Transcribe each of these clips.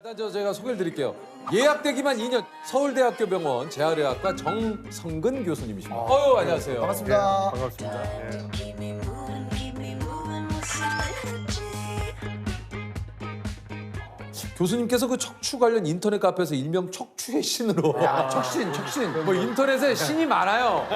일단 제가 소개를 드릴게요. 예약되기만 2년 서울대학교 병원 재활의학과 정성근 교수님이십니다. 안녕하세요. 반갑습니다. 반갑습니다. 예. 교수님께서 그 척추 관련 인터넷 카페에서 일명 척추의 신으로 척신. 뭐 인터넷에 신이 많아요.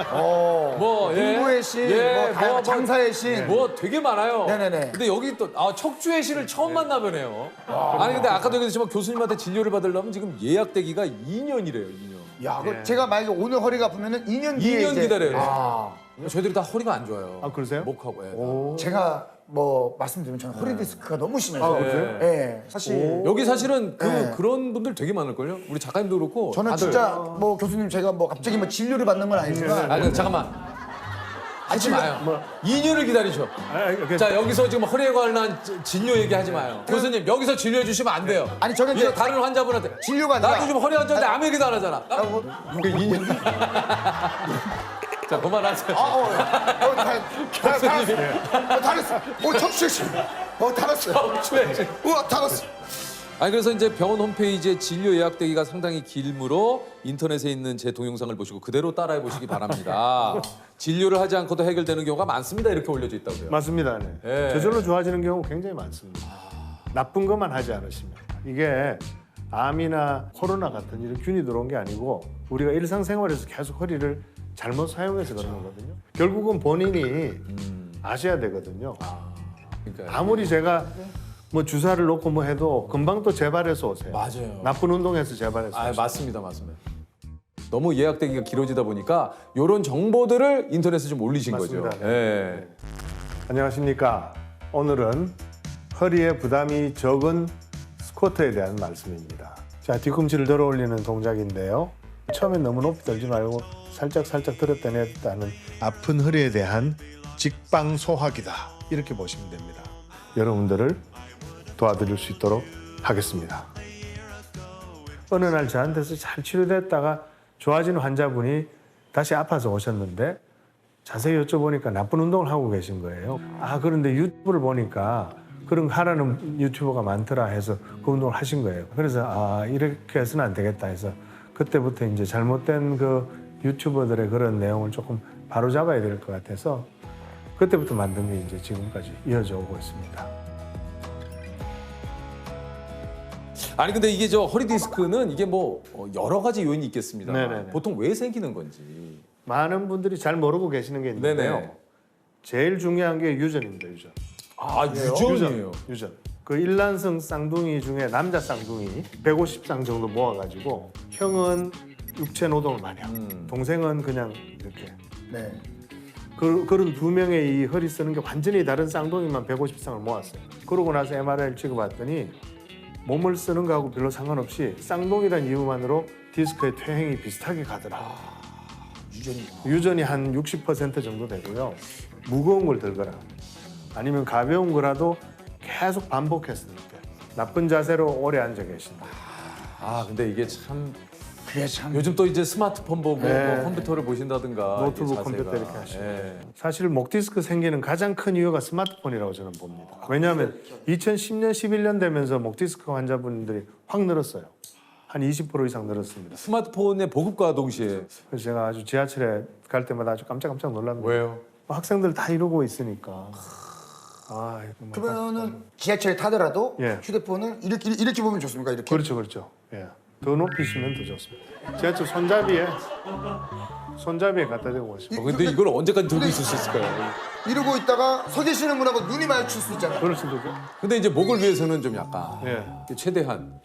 공부의 신, 뭐 다양한 장사의 신. 뭐 되게 많아요. 네네네. 근데 여기 또 척추의 신을 처음 만나보네요. 아니 근데 아까도 얘기했지만 교수님한테 진료를 받으려면 지금 예약되기가 2년이래요. 2년. 야, 그 제가 만약에 오늘 허리가 아프면은 2년 뒤에 2년 이제 기다려요. 저희들이 다 허리가 안 좋아요. 아, 그러세요? 목하고. 예. 오. 제가 뭐 말씀드리면 저는 허리 디스크가 너무 심해서. 아, 그러세요? 예. 사실 여기 사실은 네. 그런 분들 되게 많을걸요? 우리 작가님도 그렇고. 저는 다들. 진짜 뭐 교수님 제가 뭐 갑자기 뭐 진료를 받는 건 아니지만 아니, 잠깐만. 하지 마요. 뭐. 2년을 기다리죠. 자, 자, 여기서 지금 허리에 관한 진료 얘기하지 마요. 교수님, 여기서 진료해 주시면 안 돼요. 아니, 저는 예, 이제 다른 환자분한테. 진료가 아니라 나도 지금 허리 안 좋은데 아무 얘기도 안 하잖아. 그 2년. 자, 그만하세요. 달았어. 척수의 신. 달았어요. 우와, 달았어. 아니 그래서 이제 병원 홈페이지에 진료 예약되기가 상당히 길므로 인터넷에 있는 제 동영상을 보시고 그대로 따라해 보시기 바랍니다. 진료를 하지 않고도 해결되는 경우가 많습니다. 이렇게 올려져 있다고요. 맞습니다. 네. 예. 저절로 좋아지는 경우 굉장히 많습니다. 나쁜 것만 하지 않으시면. 이게 암이나 코로나 같은 이런 균이 들어온 게 아니고 우리가 일상생활에서 계속 허리를 잘못 사용해서 그런 거거든요. 결국은 본인이 아셔야 되거든요. 그러니까요. 아무리 제가 뭐 주사를 놓고 뭐 해도 금방 또 재발해서 오세요. 맞아요. 나쁜 운동해서 재발해서 오세요. 맞습니다. 너무 예약되기가 길어지다 보니까 이런 정보들을 인터넷에 좀 올리신 맞습니다. 거죠. 예. 안녕하십니까. 오늘은 허리에 부담이 적은 스쿼트에 대한 말씀입니다. 자, 뒤꿈치를 들어 올리는 동작인데요. 처음엔 너무 높이 들지 말고 살짝 들었다 내렸다 하는 아픈 허리에 대한 직방 소화기다. 이렇게 보시면 됩니다. 여러분들을 도와드릴 수 있도록 하겠습니다. 어느 날 저한테서 잘 치료됐다가 좋아진 환자분이 다시 아파서 오셨는데 자세히 여쭤보니까 나쁜 운동을 하고 계신 거예요. 그런데 유튜브를 보니까 그런 거 하라는 유튜버가 많더라 해서 그 운동을 하신 거예요. 그래서 이렇게 해서는 안 되겠다 해서 그때부터 이제 잘못된 그 유튜버들의 그런 내용을 조금 바로잡아야 될 것 같아서 그때부터 만든 게 이제 지금까지 이어져 오고 있습니다. 아니 근데 이게 허리 디스크는 이게 뭐 여러 가지 요인이 있겠습니다. 네네네. 보통 왜 생기는 건지. 많은 분들이 잘 모르고 계시는 게 있는데요. 네네. 제일 중요한 게 유전입니다. 유전. 유전이에요. 유전. 그 일란성 쌍둥이 중에 남자 쌍둥이 150쌍 정도 모아가지고 형은 육체 노동을 많이 하고 동생은 그냥 이렇게 네. 그런 두 명의 이 허리 쓰는 게 완전히 다른 쌍둥이만 150쌍을 모았어요. 그러고 나서 MRI를 찍어봤더니 몸을 쓰는 거하고 별로 상관없이 쌍둥이란 이유만으로 디스크의 퇴행이 비슷하게 가더라. 유전이 한 60% 정도 되고요. 무거운 걸 들거나 아니면 가벼운 거라도 계속 반복했을 때 나쁜 자세로 오래 앉아 계신다. 근데 이게 참 그게 참. 요즘 또 이제 스마트폰 보고 네. 뭐 컴퓨터를 보신다든가 노트북, 이게 자세가. 컴퓨터 이렇게 하시고. 예. 사실 목 디스크 생기는 가장 큰 이유가 스마트폰이라고 저는 봅니다. 왜냐하면 2010년, 11년 되면서 목 디스크 환자분들이 확 늘었어요. 한 20% 이상 늘었습니다. 스마트폰의 보급과 동시에 그래서 제가 아주 지하철에 갈 때마다 아주 깜짝깜짝 놀랍니다. 왜요? 학생들 다 이러고 있으니까. 정말 그러면은 지하철에 타더라도 예. 휴대폰을 이렇게 보면 좋습니까? 이렇게. 그렇죠. 예. 더 높이시면 더 좋습니다. 지하철 손잡이에 갖다 대고 오시면. 근데 이걸 언제까지 들고 있을 수 있을까요? 이러고 있다가 서 계시는 분하고 눈이 마주칠 수 있잖아요. 그럴 수도 있고. 근데 이제 목을 위해서는 좀 약간 예. 최대한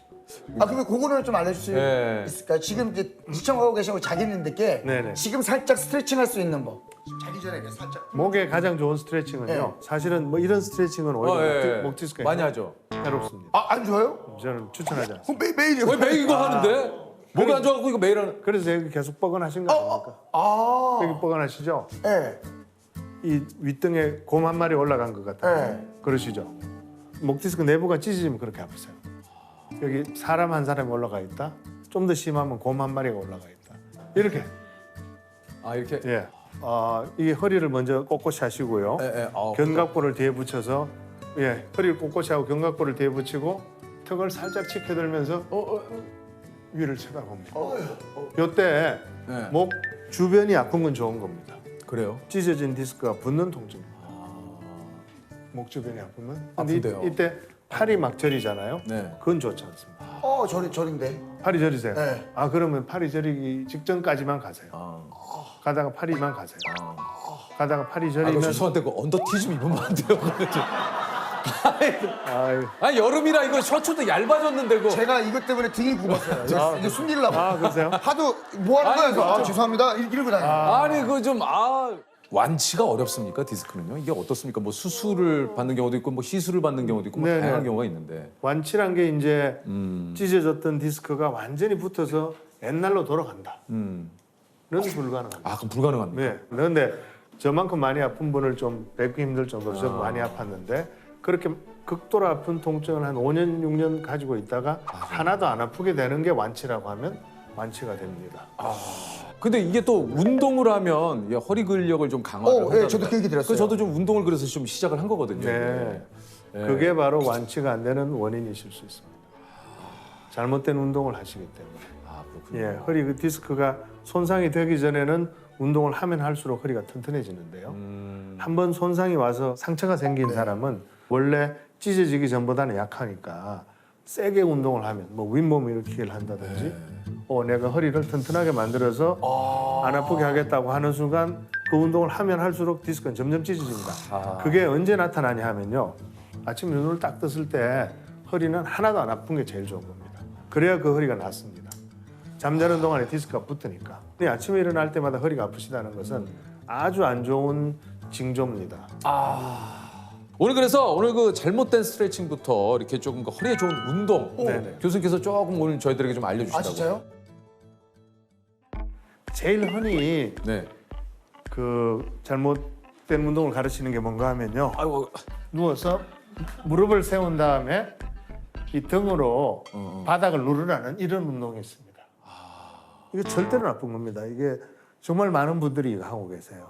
그러면 그거를 좀 알려줄 수 네. 있을까요? 지금 이제 시청하고 계시고 자기님들께 네네. 지금 살짝 스트레칭 할 수 있는 법. 자기 전에 이렇게 살짝. 목에 가장 좋은 스트레칭은요. 사실은 뭐 이런 스트레칭은 오히려 목 디스크에 많이 하죠. 해롭습니다. 안 좋아요? 저는 추천하지 않습니다. 그럼 매일이요. 왜 매일 이거 하는데? 목이 안 좋아갖고 이거 매일 하는. 그래서 여기 계속 뻐근하신 거 아닙니까? 여기 뻐근하시죠? 네. 이 윗등에 곰 한 마리 올라간 것 같아요. 네. 그러시죠? 목 디스크 내부가 찢어지면 그렇게 아프세요. 여기 사람 한 사람이 올라가 있다. 좀 더 심하면 곰 한 마리가 올라가 있다. 이렇게. 이렇게. 예. 이게 허리를 먼저 꼿꼿이 하시고요. 예. 견갑골을 뒤에 붙여서 허리를 꼿꼿이 하고 견갑골을 뒤에 붙이고 턱을 살짝 치켜들면서 위를 쳐다봅니다. 이때 네. 목 주변이 아픈 건 좋은 겁니다. 그래요? 찢어진 디스크가 붓는 통증입니다. 목 주변이 아프면. 근데 아픈데요. 이때 팔이 막 저리잖아요. 네. 그건 좋지 않습니다. 저린데. 팔이 저리세요? 네. 아 그러면 팔이 저리기 직전까지만 가세요. 아. 가다가 팔이만 가세요. 가다가 팔이 아, 저리면 이거 죄송한데 그 언더티 좀 입으면 안 돼요? 아유. 아 여름이라 이거 셔츠도 얇아졌는데 그. 제가 이것 때문에 등이 굽었어요. 이게 숨기려고. 아 그러세요? 하도 뭐 하는 거예요? 그래서 죄송합니다. 이러고 다녀요. 아니 그 좀 완치가 어렵습니까 디스크는요? 이게 어떻습니까? 뭐 수술을 받는 경우도 있고 뭐 시술을 받는 경우도 있고 뭐 네네. 다양한 경우가 있는데. 완치란 게 이제 찢어졌던 디스크가 완전히 붙어서 옛날로 돌아간다. 는 불가능합니다. 아 그럼 불가능합니까? 네. 그런데 저만큼 많이 아픈 분을 좀 뵙기 힘들 정도로 저도 많이 아팠는데 그렇게 극도로 아픈 통증을 한 5년, 6년 가지고 있다가 하나도 안 아프게 되는 게 완치라고 하면 완치가 됩니다. 근데 이게 또 운동을 하면 이게 허리 근력을 좀 강화를 한다. 예, 저도 그 얘기 들었어요. 저도 좀 운동을 그래서 좀 시작을 한 거거든요. 네. 네. 그게 바로 완치가 안 되는 원인이실 수 있습니다. 잘못된 운동을 하시기 때문에. 아 그렇군요. 예, 허리 그 디스크가 손상이 되기 전에는 운동을 하면 할수록 허리가 튼튼해지는데요. 한번 손상이 와서 상처가 생긴 사람은 원래 찢어지기 전보다는 약하니까 세게 운동을 하면 뭐 윗몸 일으키기를 한다든지 내가 허리를 튼튼하게 만들어서 안 아프게 하겠다고 하는 순간 그 운동을 하면 할수록 디스크는 점점 찢어집니다. 그게 언제 나타나냐 하면요. 아침에 눈을 딱 떴을 때 허리는 하나도 안 아픈 게 제일 좋은 겁니다. 그래야 그 허리가 낫습니다. 잠자는 동안에 디스크가 붙으니까. 근데 아침에 일어날 때마다 허리가 아프시다는 것은 아주 안 좋은 징조입니다. 오늘 그래서 오늘 그 잘못된 스트레칭부터 이렇게 조금 그 허리에 좋은 운동 네네. 교수님께서 조금 오늘 저희들에게 좀 알려주신다고. 진짜요? 제일 흔히 네. 그 잘못된 운동을 가르치는 게 뭔가 하면요. 아이고. 누워서 무릎을 세운 다음에 이 등으로 바닥을 누르라는 이런 운동이 있습니다. 이게 절대로 나쁜 겁니다. 이게 정말 많은 분들이 이거 하고 계세요.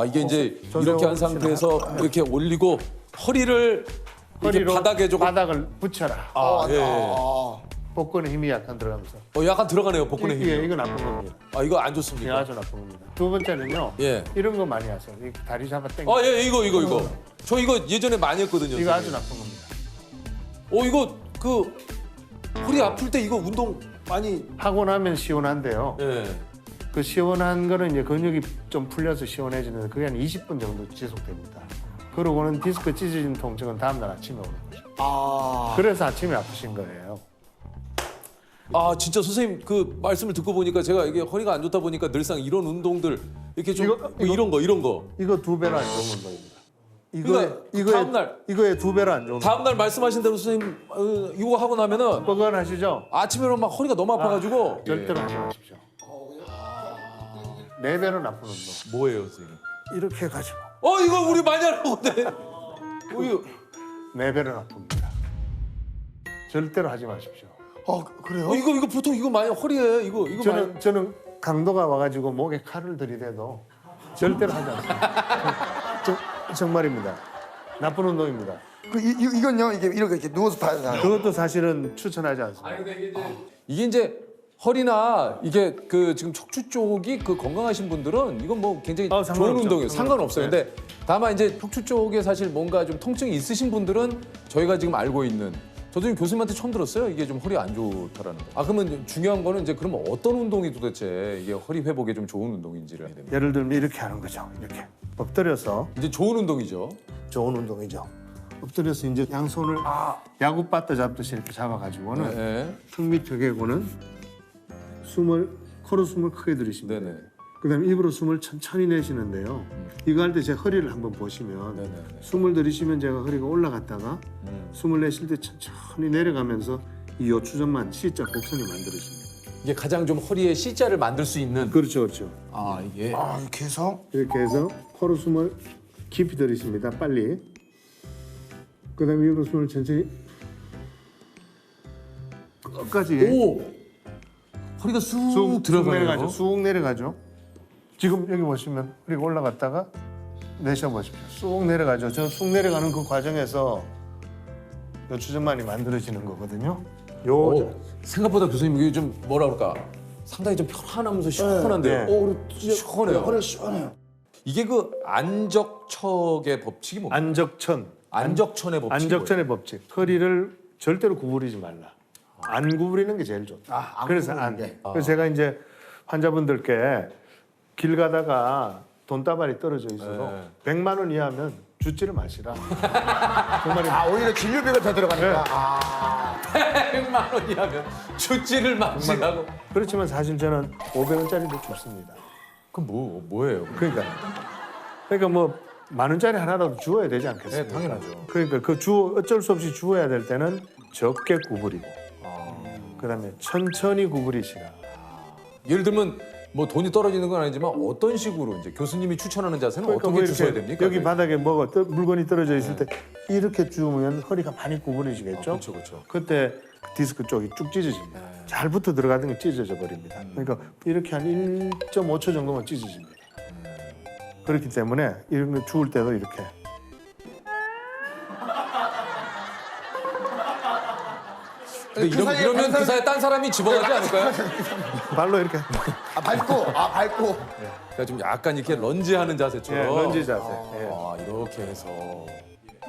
이게 이제 저 이렇게 한 혹시나- 상태에서 이렇게 올리고 허리를 이렇게 허리로 바닥에 조금 바닥을 붙여라. 예. 복근에 힘이 약간 들어가면서. 약간 들어가네요 복근의 힘이. 예, 이거 나쁜 겁니다. 이거 안 예, 좋습니까? 아주 나쁜 겁니다. 두 번째는요. 예. 이런 거 많이 하세요. 이 다리 잡아 당겨. 예, 이거. 저 이거 예전에 많이 했거든요. 이거 아주 선생님. 나쁜 겁니다. 이거 그 허리 아플 때 이거 운동 많이. 하고 나면 시원한데요. 예. 그 시원한 거는 이제 근육이 좀 풀려서 시원해지는데 그게 한 20분 정도 지속됩니다. 그러고는 디스크 찢어진 통증은 다음날 아침에 오는 거죠. 그래서 아침에 아프신 거예요. 진짜 선생님 그 말씀을 듣고 보니까 제가 이게 허리가 안 좋다 보니까 늘상 이런 운동들 이렇게 좀 이거- 뭐 이런 거. 이거 두 배로 안 좋은 운동입니다. 그러니까 다음 날. 이거에 두 배로 안 좋은 운동. 다음 날 말씀하신 대로 선생님 이거 하고 나면은 뻐근하시죠? 아침에는 막 허리가 너무 아파가지고. 절대로 하지 마십시오. 네 배로 나쁜 운동. 뭐예요, 선생님? 이렇게 해가지고 이거 우리 많이 하는 건데. 이거 네 배로 나쁩니다. 절대로 하지 마십시오. 그래요? 이거 보통 이거 많이 허리에 이거 많이. 저는 강도가 와가지고 목에 칼을 들이대도 절대로 하지 않습니다. 정말입니다. 나쁜 운동입니다. 이건요, 이렇게 누워서 다 하잖아요. 그것도 사실은 추천하지 않습니다. 이게 이제 허리나 이게 그 지금 척추 쪽이 그 건강하신 분들은 이건 뭐 굉장히 좋은 상관없죠. 운동이에요. 상관없어요. 근데 다만 이제 척추 쪽에 사실 뭔가 좀 통증이 있으신 분들은 저희가 지금 알고 있는 저도 지금 교수님한테 처음 들었어요. 이게 좀 허리 안 좋다라는 거. 그러면 중요한 거는 이제 그러면 어떤 운동이 도대체 이게 허리 회복에 좀 좋은 운동인지를 해야 됩니다. 예를 들면 이렇게 하는 거죠. 이렇게 엎드려서 이제 좋은 운동이죠. 좋은 운동이죠. 엎드려서 이제 양손을 야구 바트 잡듯이 이렇게 잡아가지고는 네. 턱 밑에 개고는 코로 숨을 크게 들이십니다. 네네. 그다음에 입으로 숨을 천천히 내쉬는데요. 이거 할 때 제 허리를 한번 보시면 네네. 숨을 들이쉬면 제가 허리가 올라갔다가 숨을 내쉴 때 천천히 내려가면서 이 요추점만 C자 곡선이 만들어집니다. 이게 가장 좀 허리에 C자를 만들 수 있는. 그렇죠, 그렇죠. 이게. 이렇게 해서 이렇게 해서 코로 숨을 깊이 들이쉽니다. 빨리. 그다음에 입으로 숨을 천천히 끝까지 허리가 쑥 쑥 들어가네요. 내려가죠. 쑥 내려가죠. 지금 여기 보시면 허리가 올라갔다가 내쉬어 보십시오. 쑥 내려가죠. 저 쑥 내려가는 그 과정에서 요 추정만이 만들어지는 거거든요. 요 생각보다 교수님 이게 좀 뭐라 그럴까 상당히 좀 편안하면서 시원한데요. 네. 시원해요. 허리 시원해요. 이게 그 안적척의 법칙이 뭡니까? 안적천의 법칙. 안적천의 법칙. 허리를 절대로 구부리지 말라. 안 구부리는 게 제일 좋다. 안 그래서 구부리는 게. 그래서 제가 이제 환자분들께 길 가다가 돈다발이 떨어져 있어서 네. 100만 원 이하면 주지를 마시라. 정말 아 오히려 진료비가 더 들어가니까. 네. 아 100만 원이 하면 주지를 마시라고. 그렇지만 사실 저는 500원짜리도 줍습니다. 그럼 뭐예요? 그러니까 뭐 만 원짜리 하나라도 주어야 되지 않겠습니까? 네, 당연하죠. 그러니까 어쩔 수 없이 주어야 될 때는 적게 구부리고 그다음에 천천히 구부리시라. 예를 들면 뭐 돈이 떨어지는 건 아니지만 어떤 식으로 이제 교수님이 추천하는 자세는 그러니까 어떻게 뭐 주셔야 이렇게 됩니까? 여기 바닥에 물건이 떨어져 있을 때 이렇게 주면 허리가 많이 구부러지겠죠. 그렇죠, 그렇죠. 그때 디스크 쪽이 쭉 찢어집니다. 잘 붙어 들어가던 게 찢어져 버립니다. 그러니까 이렇게 한 1.5초 정도만 찢어집니다. 그렇기 때문에 이런 거 주울 때도 이렇게 이러면 그 사이에 딴 사람이 집어가지 않을까요? 발로 이렇게 밟고. 그러니까 좀 약간 이렇게 런지하는 자세처럼. 예, 런지 자세. 예. 아, 이렇게 해서.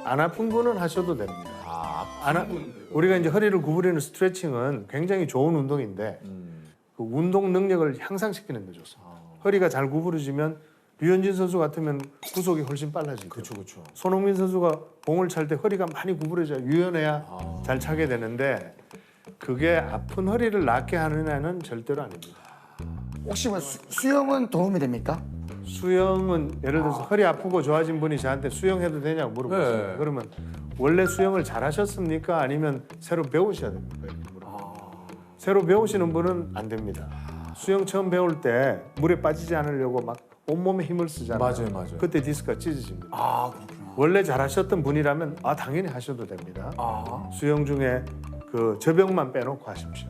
안 아픈 분은 하셔도 됩니다. 아, 우리가 이제 허리를 구부리는 스트레칭은 굉장히 좋은 운동인데 그 운동 능력을 향상시키는 데 좋습니다. 허리가 잘 구부러지면 류현진 선수 같으면 구속이 훨씬 빨라지죠. 그렇죠, 그렇죠. 손흥민 선수가 공을 찰 때 허리가 많이 구부러져야 유연해야 잘 차게 되는데 그게 아픈 허리를 낫게 하는 애는 절대로 아닙니다. 혹시 뭐 수영은 도움이 됩니까? 수영은 예를 들어서 허리 아프고 좋아진 분이 저한테 수영해도 되냐고 물어봤어요. 네. 그러면 원래 수영을 잘하셨습니까? 아니면 새로 배우셔야 됩니까? 이렇게 물어봐요. 새로 배우시는 분은 안 됩니다. 수영 처음 배울 때 물에 빠지지 않으려고 막 온몸에 힘을 쓰잖아요. 맞아요, 맞아요. 그때 디스크가 찢어집니다. 아 그렇구나. 원래 잘하셨던 분이라면 당연히 하셔도 됩니다. 수영 중에 그 저병만 빼놓고 하십시오.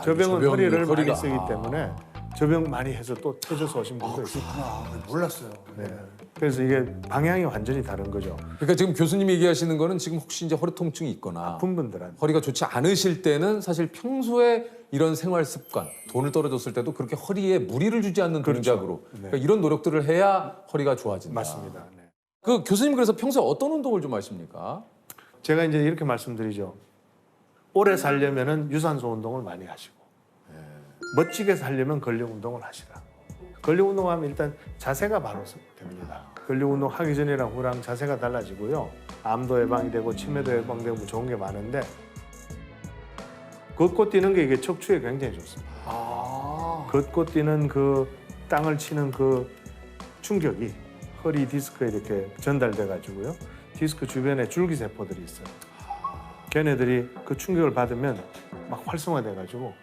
저병은 허리를 많이 쓰기 때문에 저병 많이 해서 또 터져서 오신 분도 있어요. 그렇구나. 몰랐어요. 네. 그래서 이게 방향이 완전히 다른 거죠. 그러니까 지금 교수님이 얘기하시는 거는 지금 혹시 이제 허리 통증이 있거나 아픈 분들한테. 허리가 좋지 않으실 때는 사실 평소에 이런 생활 습관, 돈을 떨어졌을 때도 그렇게 허리에 무리를 주지 않는 동작으로 그러니까 이런 노력들을 해야 허리가 좋아진다. 맞습니다. 네. 그 교수님 그래서 평소에 어떤 운동을 좀 하십니까? 제가 이제 이렇게 말씀드리죠. 오래 살려면은 유산소 운동을 많이 하시고 멋지게 살려면 근력 운동을 하시라. 근력 운동하면 일단 자세가 바로 됩니다. 근력 운동 하기 전이랑 후랑 자세가 달라지고요. 암도 예방이 되고 치매도 예방되고 뭐 좋은 게 많은데 걷고 뛰는 게 이게 척추에 굉장히 좋습니다. 걷고 뛰는 그 땅을 치는 그 충격이 허리 디스크에 이렇게 전달돼 가지고요. 디스크 주변에 줄기세포들이 있어요. 걔네들이 그 충격을 받으면 막 활성화돼 가지고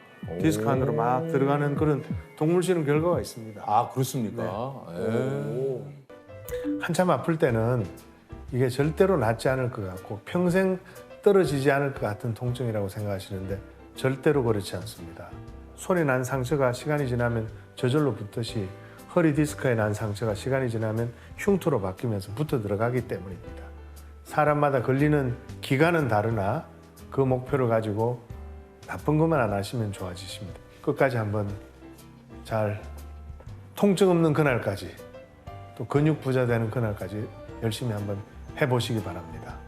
디스크 안으로 막 들어가는 그런 동물 실험 결과가 있습니다. 아 그렇습니까? 한참 아플 때는 이게 절대로 낫지 않을 것 같고 평생 떨어지지 않을 것 같은 통증이라고 생각하시는데 절대로 그렇지 않습니다. 손에 난 상처가 시간이 지나면 저절로 붙듯이 허리 디스크에 난 상처가 시간이 지나면 흉터로 바뀌면서 붙어 들어가기 때문입니다. 사람마다 걸리는 기간은 다르나 그 목표를 가지고 나쁜 것만 안 하시면 좋아지십니다. 끝까지 한번 잘 통증 없는 그날까지 또 근육 부자 되는 그날까지 열심히 한번 해보시기 바랍니다.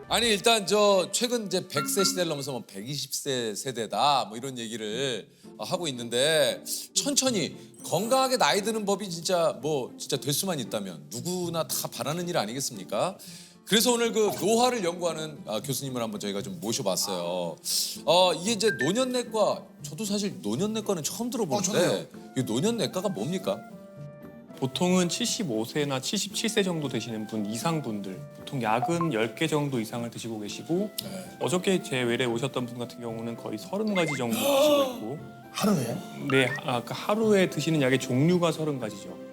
아니 일단 저 최근 이제 100세 시대를 넘어서 뭐 120세 세대다 뭐 이런 얘기를 하고 있는데 천천히 건강하게 나이 드는 법이 진짜 될 수만 있다면 누구나 다 바라는 일 아니겠습니까? 그래서 오늘 그 노화를 연구하는 교수님을 한번 저희가 좀 모셔봤어요. 이게 이제 노년내과, 저도 사실 노년내과는 처음 들어보는데 이 노년내과가 뭡니까? 보통은 75세나 77세 정도 되시는 분 이상 분들 보통 약은 10개 정도 이상을 드시고 계시고 어저께 제 외래 오셨던 분 같은 경우는 거의 30가지 정도 드시고 있고 하루에? 네, 그 하루에 드시는 약의 종류가 30가지죠.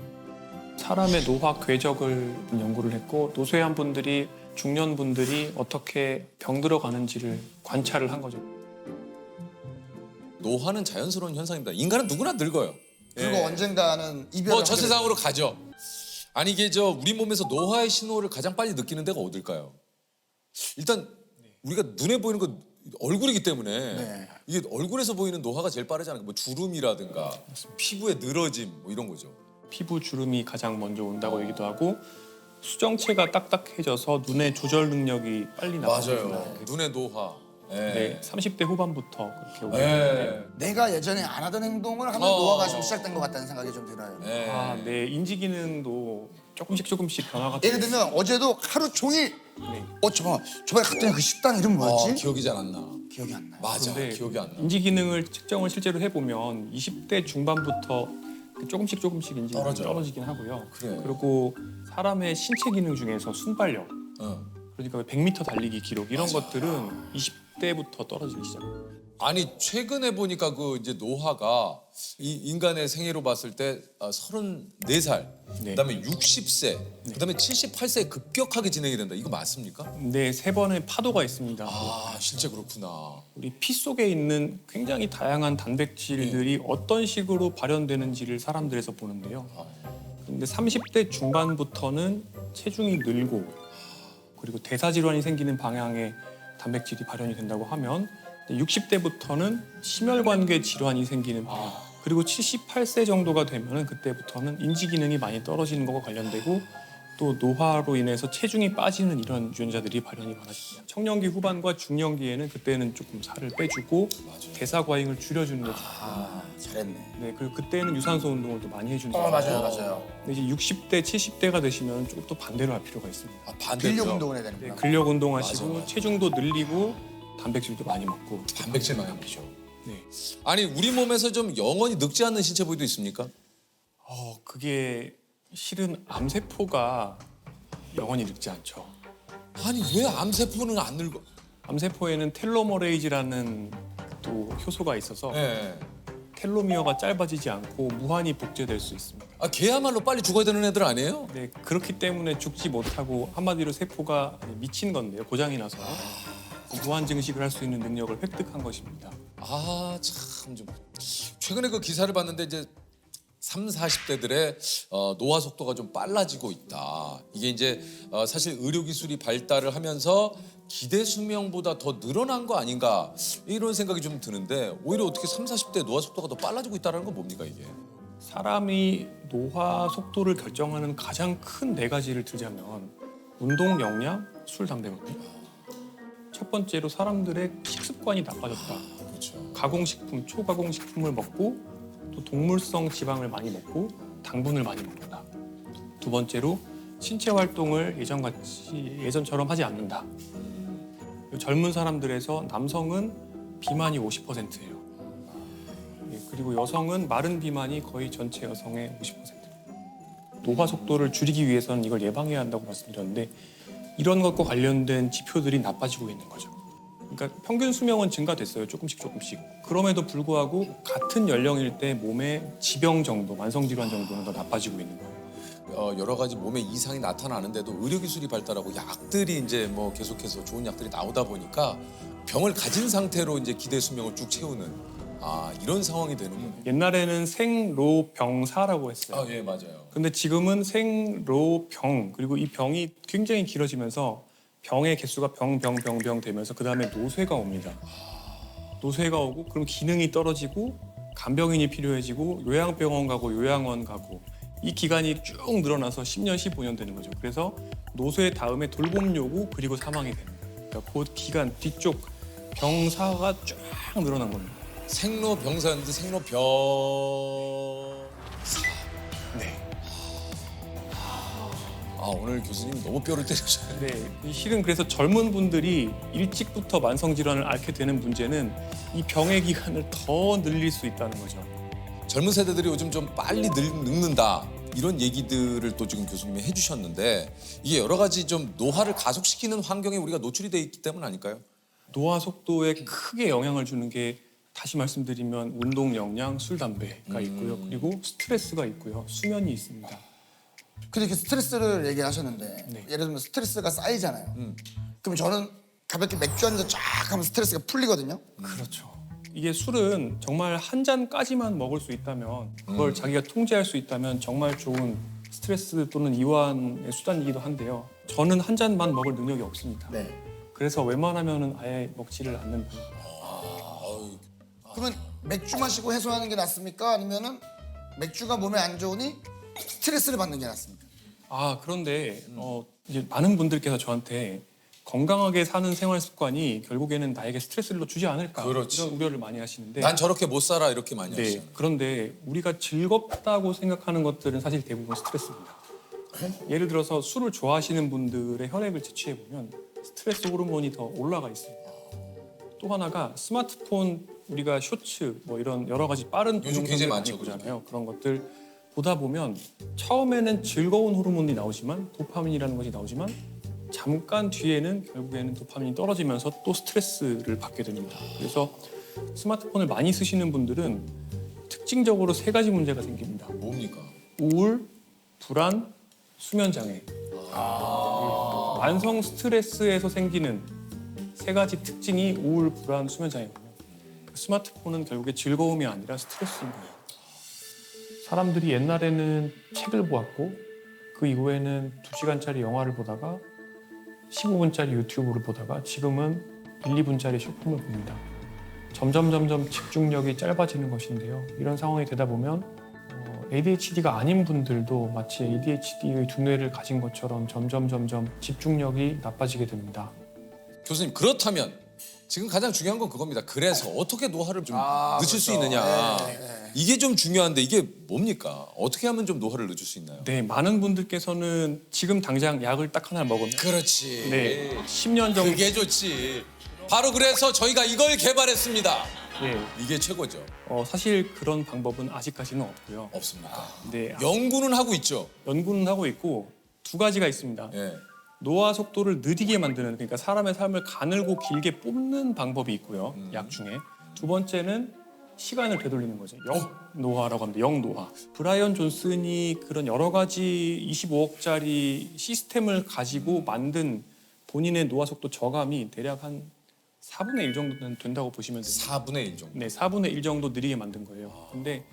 사람의 노화 궤적을 연구를 했고 노쇠한 분들이 중년 분들이 어떻게 병들어 가는지를 관찰을 한 거죠. 노화는 자연스러운 현상입니다. 인간은 누구나 늙어요. 그리고 언젠가는 이별을 저 하게 세상으로 가죠. 아니 이게 우리 몸에서 노화의 신호를 가장 빨리 느끼는 데가 어딜까요? 일단 우리가 눈에 보이는 건 얼굴이기 때문에 네. 이게 얼굴에서 보이는 노화가 제일 빠르잖아요. 뭐 주름이라든가 피부의 늘어짐 뭐 이런 거죠. 피부 주름이 가장 먼저 온다고 얘기도 하고 수정체가 딱딱해져서 눈의 조절 능력이 빨리 나아집니다. 눈의 노화. 네, 30대 후반부터 그렇게 오게 네. 되는데 내가 예전에 안 하던 행동을 하면 노화가 좀 시작된 것 같다는 생각이 좀 들어요. 네, 인지 기능도 조금씩 변화가 예를 들면 어제도 하루 종일 네. 저번에 갔더니 그 식당 이름 뭐였지? 기억이 잘 안 나. 기억이 안 나요. 맞아. 근데 기억이 안 나. 인지 기능을 측정을 실제로 해보면 20대 중반부터 조금씩 인지 기능이 떨어지긴 하고요. 그래. 그리고 사람의 신체 기능 중에서 순발력, 그러니까 100m 달리기 기록 이런 것들은 20대부터 떨어지기 시작해요. 아니 최근에 보니까 그 이제 노화가 이 인간의 생애로 봤을 때 34살, 네. 그다음에 60세, 그다음에 78세에 급격하게 진행이 된다. 이거 맞습니까? 네, 3번의 파도가 있습니다. 아 실제 그렇구나. 우리 피 속에 있는 굉장히 다양한 단백질들이 어떤 식으로 발현되는지를 사람들에서 보는데요. 근데 30대 중반부터는 체중이 늘고 그리고 대사 질환이 생기는 방향의 단백질이 발현이 된다고 하면 60대부터는 심혈관계 질환이 생기는 방향 그리고 78세 정도가 되면은 그때부터는 인지 기능이 많이 떨어지는 것과 관련되고 또 노화로 인해서 체중이 빠지는 이런 유전자들이 발현이 많아집니다. 청년기 후반과 중년기에는 그때는 조금 살을 빼주고 대사 과잉을 줄여주는 게 좋고 잘했네. 네, 그리고 그때는 유산소 운동을 또 많이 해주는 거예요. 맞아요. 근데 이제 60대, 70대가 되시면 조금 또 반대로 할 필요가 있습니다. 아, 반대죠. 근력 운동을 해야 네, 되는구나. 근력 운동하시고 맞아. 체중도 늘리고 단백질도 많이 먹고. 단백질 많이 먹죠. 네. 아니 우리 몸에서 좀 영원히 늙지 않는 신체 부위도 있습니까? 그게 실은 암세포가 영원히 늙지 않죠. 아니 왜 암세포는 안 늙어? 암세포에는 텔로머레이즈라는 또 효소가 있어서 네. 텔로미어가 짧아지지 않고 무한히 복제될 수 있습니다. 아 걔야말로 빨리 죽어야 되는 애들 아니에요? 네, 그렇기 때문에 죽지 못하고 한마디로 세포가 미친 건데요. 고장이 나서 무한 증식을 할 수 있는 능력을 획득한 것입니다. 아 참 좀 최근에 그 기사를 봤는데 이제 30, 40대들의 노화 속도가 좀 빨라지고 있다. 이게 이제 사실 의료 기술이 발달을 하면서 기대 수명보다 더 늘어난 거 아닌가 이런 생각이 좀 드는데 오히려 어떻게 30, 40대 노화 속도가 더 빨라지고 있다는 건 뭡니까 이게? 사람이 노화 속도를 결정하는 가장 큰 4가지를 들자면 운동, 영양, 술, 담배거든요. 첫 번째로 사람들의 식습관이 나빠졌다. 그렇죠. 가공식품, 초가공식품을 먹고 또 동물성 지방을 많이 먹고 당분을 많이 먹는다. 두 번째로 신체 활동을 예전처럼 하지 않는다. 젊은 사람들에서 남성은 비만이 50%예요. 그리고 여성은 마른 비만이 거의 전체 여성의 50%예요. 노화 속도를 줄이기 위해서는 이걸 예방해야 한다고 말씀드렸는데 이런 것과 관련된 지표들이 나빠지고 있는 거죠. 그러니까 평균 수명은 증가됐어요. 조금씩. 그럼에도 불구하고 같은 연령일 때 몸의 지병 정도, 만성 질환 정도는 더 나빠지고 있는 거예요. 여러 가지 몸에 이상이 나타나는데도 의료 기술이 발달하고 약들이 이제 뭐 계속해서 좋은 약들이 나오다 보니까 병을 가진 상태로 이제 기대 수명을 쭉 채우는 이런 상황이 되는군요. 옛날에는 생로병사라고 했어요. 예 맞아요. 근데 지금은 생로병 그리고 이 병이 굉장히 길어지면서 병의 개수가 병 되면서 그 다음에 노쇠가 옵니다. 노쇠가 오고 그럼 기능이 떨어지고 간병인이 필요해지고 요양병원 가고 요양원 가고 이 기간이 쭉 늘어나서 10년, 15년 되는 거죠. 그래서 노쇠 다음에 돌봄 요구 그리고 사망이 됩니다. 그러니까 그 기간 뒤쪽 병사가 쫙 늘어난 겁니다. 생로병사인데 생로병. 네. 오늘 교수님 너무 뼈를 때리셔요. 네, 실은 그래서 젊은 분들이 일찍부터 만성 질환을 앓게 되는 문제는 이 병의 기간을 더 늘릴 수 있다는 거죠. 젊은 세대들이 요즘 좀 빨리 늙는다 이런 얘기들을 또 지금 교수님이 해주셨는데 이게 여러 가지 좀 노화를 가속시키는 환경에 우리가 노출이 돼 있기 때문 아닐까요? 노화 속도에 크게 영향을 주는 게 다시 말씀드리면 운동, 영양, 술, 담배가 있고요. 그리고 스트레스가 있고요. 수면이 있습니다. 근데 그 스트레스를 얘기하셨는데 네. 예를 들면 스트레스가 쌓이잖아요. 그럼 저는 가볍게 맥주 한 잔 쫙 하면 스트레스가 풀리거든요. 그렇죠. 이게 술은 정말 한 잔까지만 먹을 수 있다면 그걸 자기가 통제할 수 있다면 정말 좋은 스트레스 또는 이완의 수단이기도 한데요. 저는 한 잔만 먹을 능력이 없습니다. 네. 그래서 웬만하면은 아예 먹지를 않는 편입니다. 그러면 맥주 마시고 해소하는 게 낫습니까? 아니면은 맥주가 몸에 안 좋으니 스트레스를 받는 게 낫습니까? 아 그런데 이제 많은 분들께서 저한테 건강하게 사는 생활 습관이 결국에는 나에게 스트레스를 주지 않을까 그렇지. 이런 우려를 많이 하시는데 난 저렇게 못 살아 이렇게 많이 네, 하시잖아요. 그런데 우리가 즐겁다고 생각하는 것들은 사실 대부분 스트레스입니다. 예를 들어서 술을 좋아하시는 분들의 혈액을 채취해 보면 스트레스 호르몬이 더 올라가 있습니다. 또 하나가 스마트폰 우리가 쇼츠 뭐 이런 여러 가지 빠른 요즘 동영상들 굉장히 많이 많죠, 보잖아요. 그런 것들 보다 보면 처음에는 즐거운 호르몬이 나오지만 도파민이라는 것이 나오지만 잠깐 뒤에는 결국에는 도파민이 떨어지면서 또 스트레스를 받게 됩니다. 그래서 스마트폰을 많이 쓰시는 분들은 특징적으로 3가지 문제가 생깁니다. 뭡니까? 우울, 불안, 수면 장애. 만성 스트레스에서 생기는 3가지 특징이 우울, 불안, 수면 장애거든요. 스마트폰은 결국에 즐거움이 아니라 스트레스인 거예요. 사람들이 옛날에는 책을 보았고 그 이후에는 2시간짜리 영화를 보다가 15분짜리 유튜브를 보다가 지금은 1, 2분짜리 쇼폼을 봅니다. 점점 집중력이 짧아지는 것인데요. 이런 상황이 되다 보면 ADHD가 아닌 분들도 마치 ADHD의 두뇌를 가진 것처럼 점점 집중력이 나빠지게 됩니다. 교수님 그렇다면 지금 가장 중요한 건 그겁니다. 그래서 어떻게 노화를 좀 늦출 수 있느냐. 이게 좀 중요한데 이게 뭡니까? 어떻게 하면 좀 노화를 늦출 수 있나요? 네, 많은 분들께서는 지금 당장 약을 딱 하나 먹으면 그렇지. 네, 10년 정도 그게 좋지. 바로 그래서 저희가 이걸 개발했습니다. 네, 이게 최고죠. 사실 그런 방법은 아직까지는 없고요. 없습니까? 네, 연구는 하고 있죠. 연구는 하고 있고 2가지가 있습니다. 예. 노화 속도를 느리게 만드는 그러니까 사람의 삶을 가늘고 길게 뽑는 방법이 있고요. 약 중에 2번째는 시간을 되돌리는 거죠. 영노화라고 합니다. 영노화. 브라이언 존슨이 그런 여러 가지 25억짜리 시스템을 가지고 만든 본인의 노화 속도 저감이 대략 한 4분의 1 정도는 된다고 보시면 됩니다. 4분의 1 정도. 네, 4분의 1 정도 느리게 만든 거예요. 근데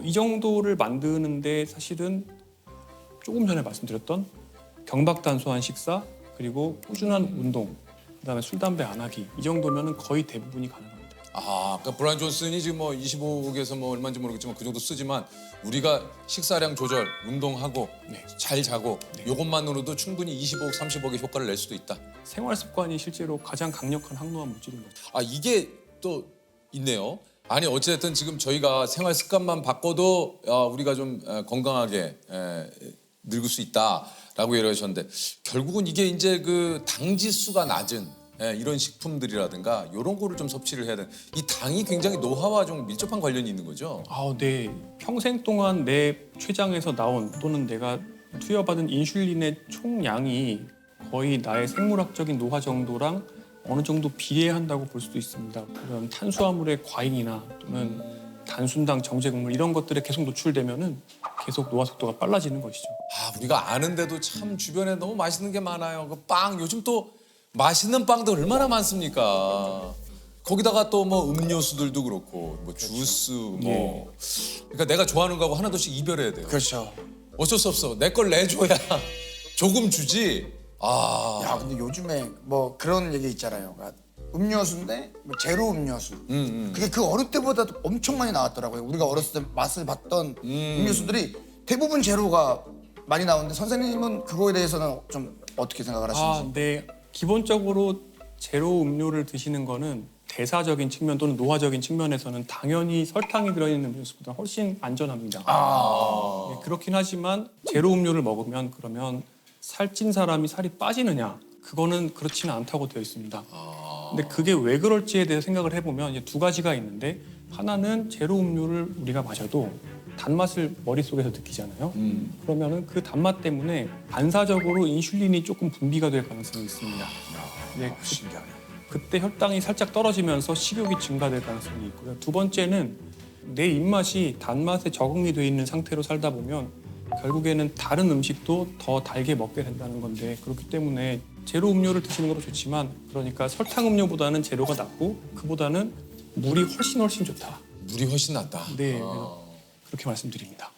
이 정도를 만드는데 사실은 조금 전에 말씀드렸던 경박단소한 식사 그리고 꾸준한 운동 그다음에 술 담배 안 하기 이 정도면은 거의 대부분이 가능합니다. 그러니까 브라이언 존슨이 지금 뭐 25억에서 뭐 얼마인지 모르겠지만 그 정도 쓰지만 우리가 식사량 조절, 운동하고 잘 자고 요것만으로도 충분히 25억, 30억의 효과를 낼 수도 있다. 생활 습관이 실제로 가장 강력한 항노화 물질인 거죠. 이게 또 있네요. 아니 어쨌든 지금 저희가 생활 습관만 바꿔도 우리가 좀 건강하게 늙을 수 있다라고 얘기하셨는데 결국은 이게 이제 그 당 지수가 낮은 이런 식품들이라든가 이런 거를 좀 섭취를 해야 되는. 이 당이 굉장히 노화와 좀 밀접한 관련이 있는 거죠. 네. 평생 동안 내 췌장에서 나온 또는 내가 투여받은 인슐린의 총량이 거의 나의 생물학적인 노화 정도랑 어느 정도 비례한다고 볼 수도 있습니다. 그런 탄수화물의 과잉이나 또는 단순당, 정제국물 이런 것들에 계속 노출되면은 계속 노화 속도가 빨라지는 것이죠. 우리가 아는데도 참 주변에 너무 맛있는 게 많아요. 그 빵 요즘 또 맛있는 빵도 얼마나 많습니까? 거기다가 또 뭐 음료수들도 그렇고 뭐 주스 뭐 그러니까 내가 좋아하는 거하고 하나둘씩 이별해야 돼요. 그렇죠. 어쩔 수 없어. 내 걸 내줘야 조금 주지. 야, 근데 요즘에 뭐 그런 얘기 있잖아요. 그러니까 음료수인데 뭐 제로 음료수. 그게 그 어릴 때보다도 엄청 많이 나왔더라고요. 우리가 어렸을 때 맛을 봤던 음료수들이 대부분 제로가 많이 나오는데 선생님은 그거에 대해서는 좀 어떻게 생각을 하시는지? 네. 기본적으로 제로 음료를 드시는 거는 대사적인 측면 또는 노화적인 측면에서는 당연히 설탕이 들어있는 음료수보다 훨씬 안전합니다. 네, 그렇긴 하지만 제로 음료를 먹으면 그러면 살찐 사람이 살이 빠지느냐? 그거는 그렇지는 않다고 되어 있습니다. 근데 그게 왜 그럴지에 대해서 생각을 해보면 이제 2가지가 있는데 하나는 제로 음료를 우리가 마셔도 단맛을 머릿속에서 느끼잖아요. 그러면은 그 단맛 때문에 반사적으로 인슐린이 조금 분비가 될 가능성이 있습니다. 네, 신기하네. 그때 혈당이 살짝 떨어지면서 식욕이 증가될 가능성이 있고요. 2번째는 내 입맛이 단맛에 적응이 돼 있는 상태로 살다 보면 결국에는 다른 음식도 더 달게 먹게 된다는 건데 그렇기 때문에 제로 음료를 드시는 것도 좋지만 그러니까 설탕 음료보다는 제로가 낫고 그보다는 물이 훨씬 좋다. 물이 훨씬 낫다. 네, 그렇게 말씀드립니다.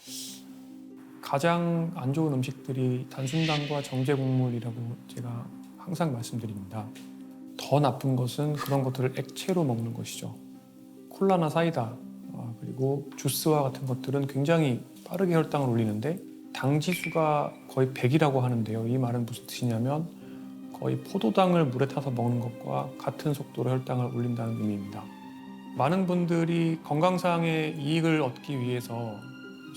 가장 안 좋은 음식들이 단순당과 정제국물이라고 제가 항상 말씀드립니다. 더 나쁜 것은 그런 것들을 액체로 먹는 것이죠. 콜라나 사이다 그리고 주스와 같은 것들은 굉장히 빠르게 혈당을 올리는데 당 지수가 거의 100이라고 하는데요. 이 말은 무슨 뜻이냐면 거의 포도당을 물에 타서 먹는 것과 같은 속도로 혈당을 올린다는 의미입니다. 많은 분들이 건강상의 이익을 얻기 위해서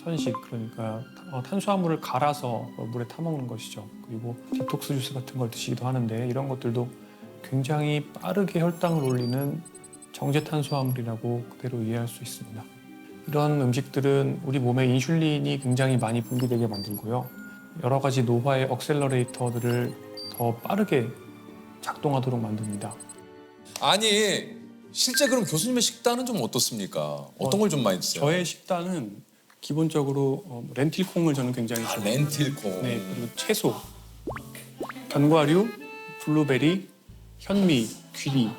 선식, 그러니까 탄수화물을 갈아서 물에 타먹는 것이죠. 그리고 디톡스 주스 같은 걸 드시기도 하는데 이런 것들도 굉장히 빠르게 혈당을 올리는 정제 탄수화물이라고 그대로 이해할 수 있습니다. 이런 음식들은 우리 몸에 인슐린이 굉장히 많이 분비되게 만들고요. 여러 가지 노화의 억셀러레이터들을 더 빠르게 작동하도록 만듭니다. 아니 실제 그럼 교수님의 식단은 좀 어떻습니까? 어떤 걸 좀 많이 드세요? 저의 식단은 기본적으로 렌틸콩을 저는 굉장히 좋아해요. 렌틸콩. 네, 그리고 채소, 견과류, 블루베리, 현미, 귀리.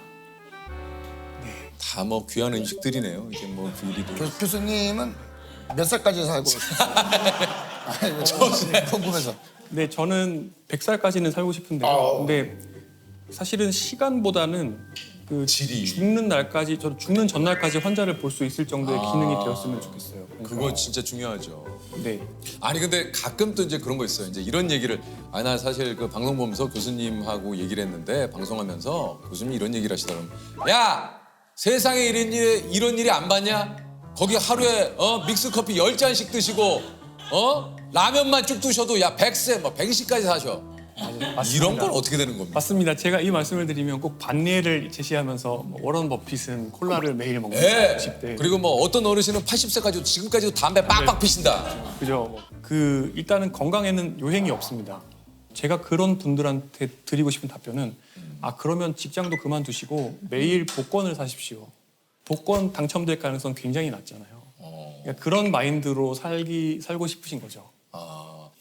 다 뭐 귀한 음식들이네요. 이게 뭐 귀리도. 교수님은 몇 살까지 살고 궁금해서. 네, 저는 100살까지는 살고 싶은데요. 근데 사실은 시간보다는 그 질이. 죽는 날까지, 저 죽는 전날까지 환자를 볼 수 있을 정도의 기능이 되었으면 좋겠어요. 그러니까, 그거 진짜 중요하죠. 네. 아니 근데 가끔 또 이제 그런 거 있어요. 이제 이런 얘기를 나 사실 그 방송 보면서 교수님하고 얘기를 했는데 방송하면서 교수님이 이런 얘기를 하시더라고요. 야 세상에 이런 일이 안 봤냐? 거기 하루에 믹스 커피 10잔씩 드시고 라면만 쭉 드셔도 야 100세 뭐 120까지 사셔. 맞습니다. 이런 건 어떻게 되는 겁니까? 맞습니다. 제가 이 말씀을 드리면 꼭 반례를 제시하면서 뭐 워런 버핏은 콜라를 매일 먹는 네. 90대. 그리고 뭐 어떤 어르신은 80세까지도 지금까지도 담배 빡빡 피신다. 그죠. 그 일단은 건강에는 요행이 없습니다. 제가 그런 분들한테 드리고 싶은 답변은 그러면 직장도 그만두시고 매일 복권을 사십시오. 복권 당첨될 가능성 굉장히 낮잖아요. 그러니까 그런 마인드로 살고 싶으신 거죠.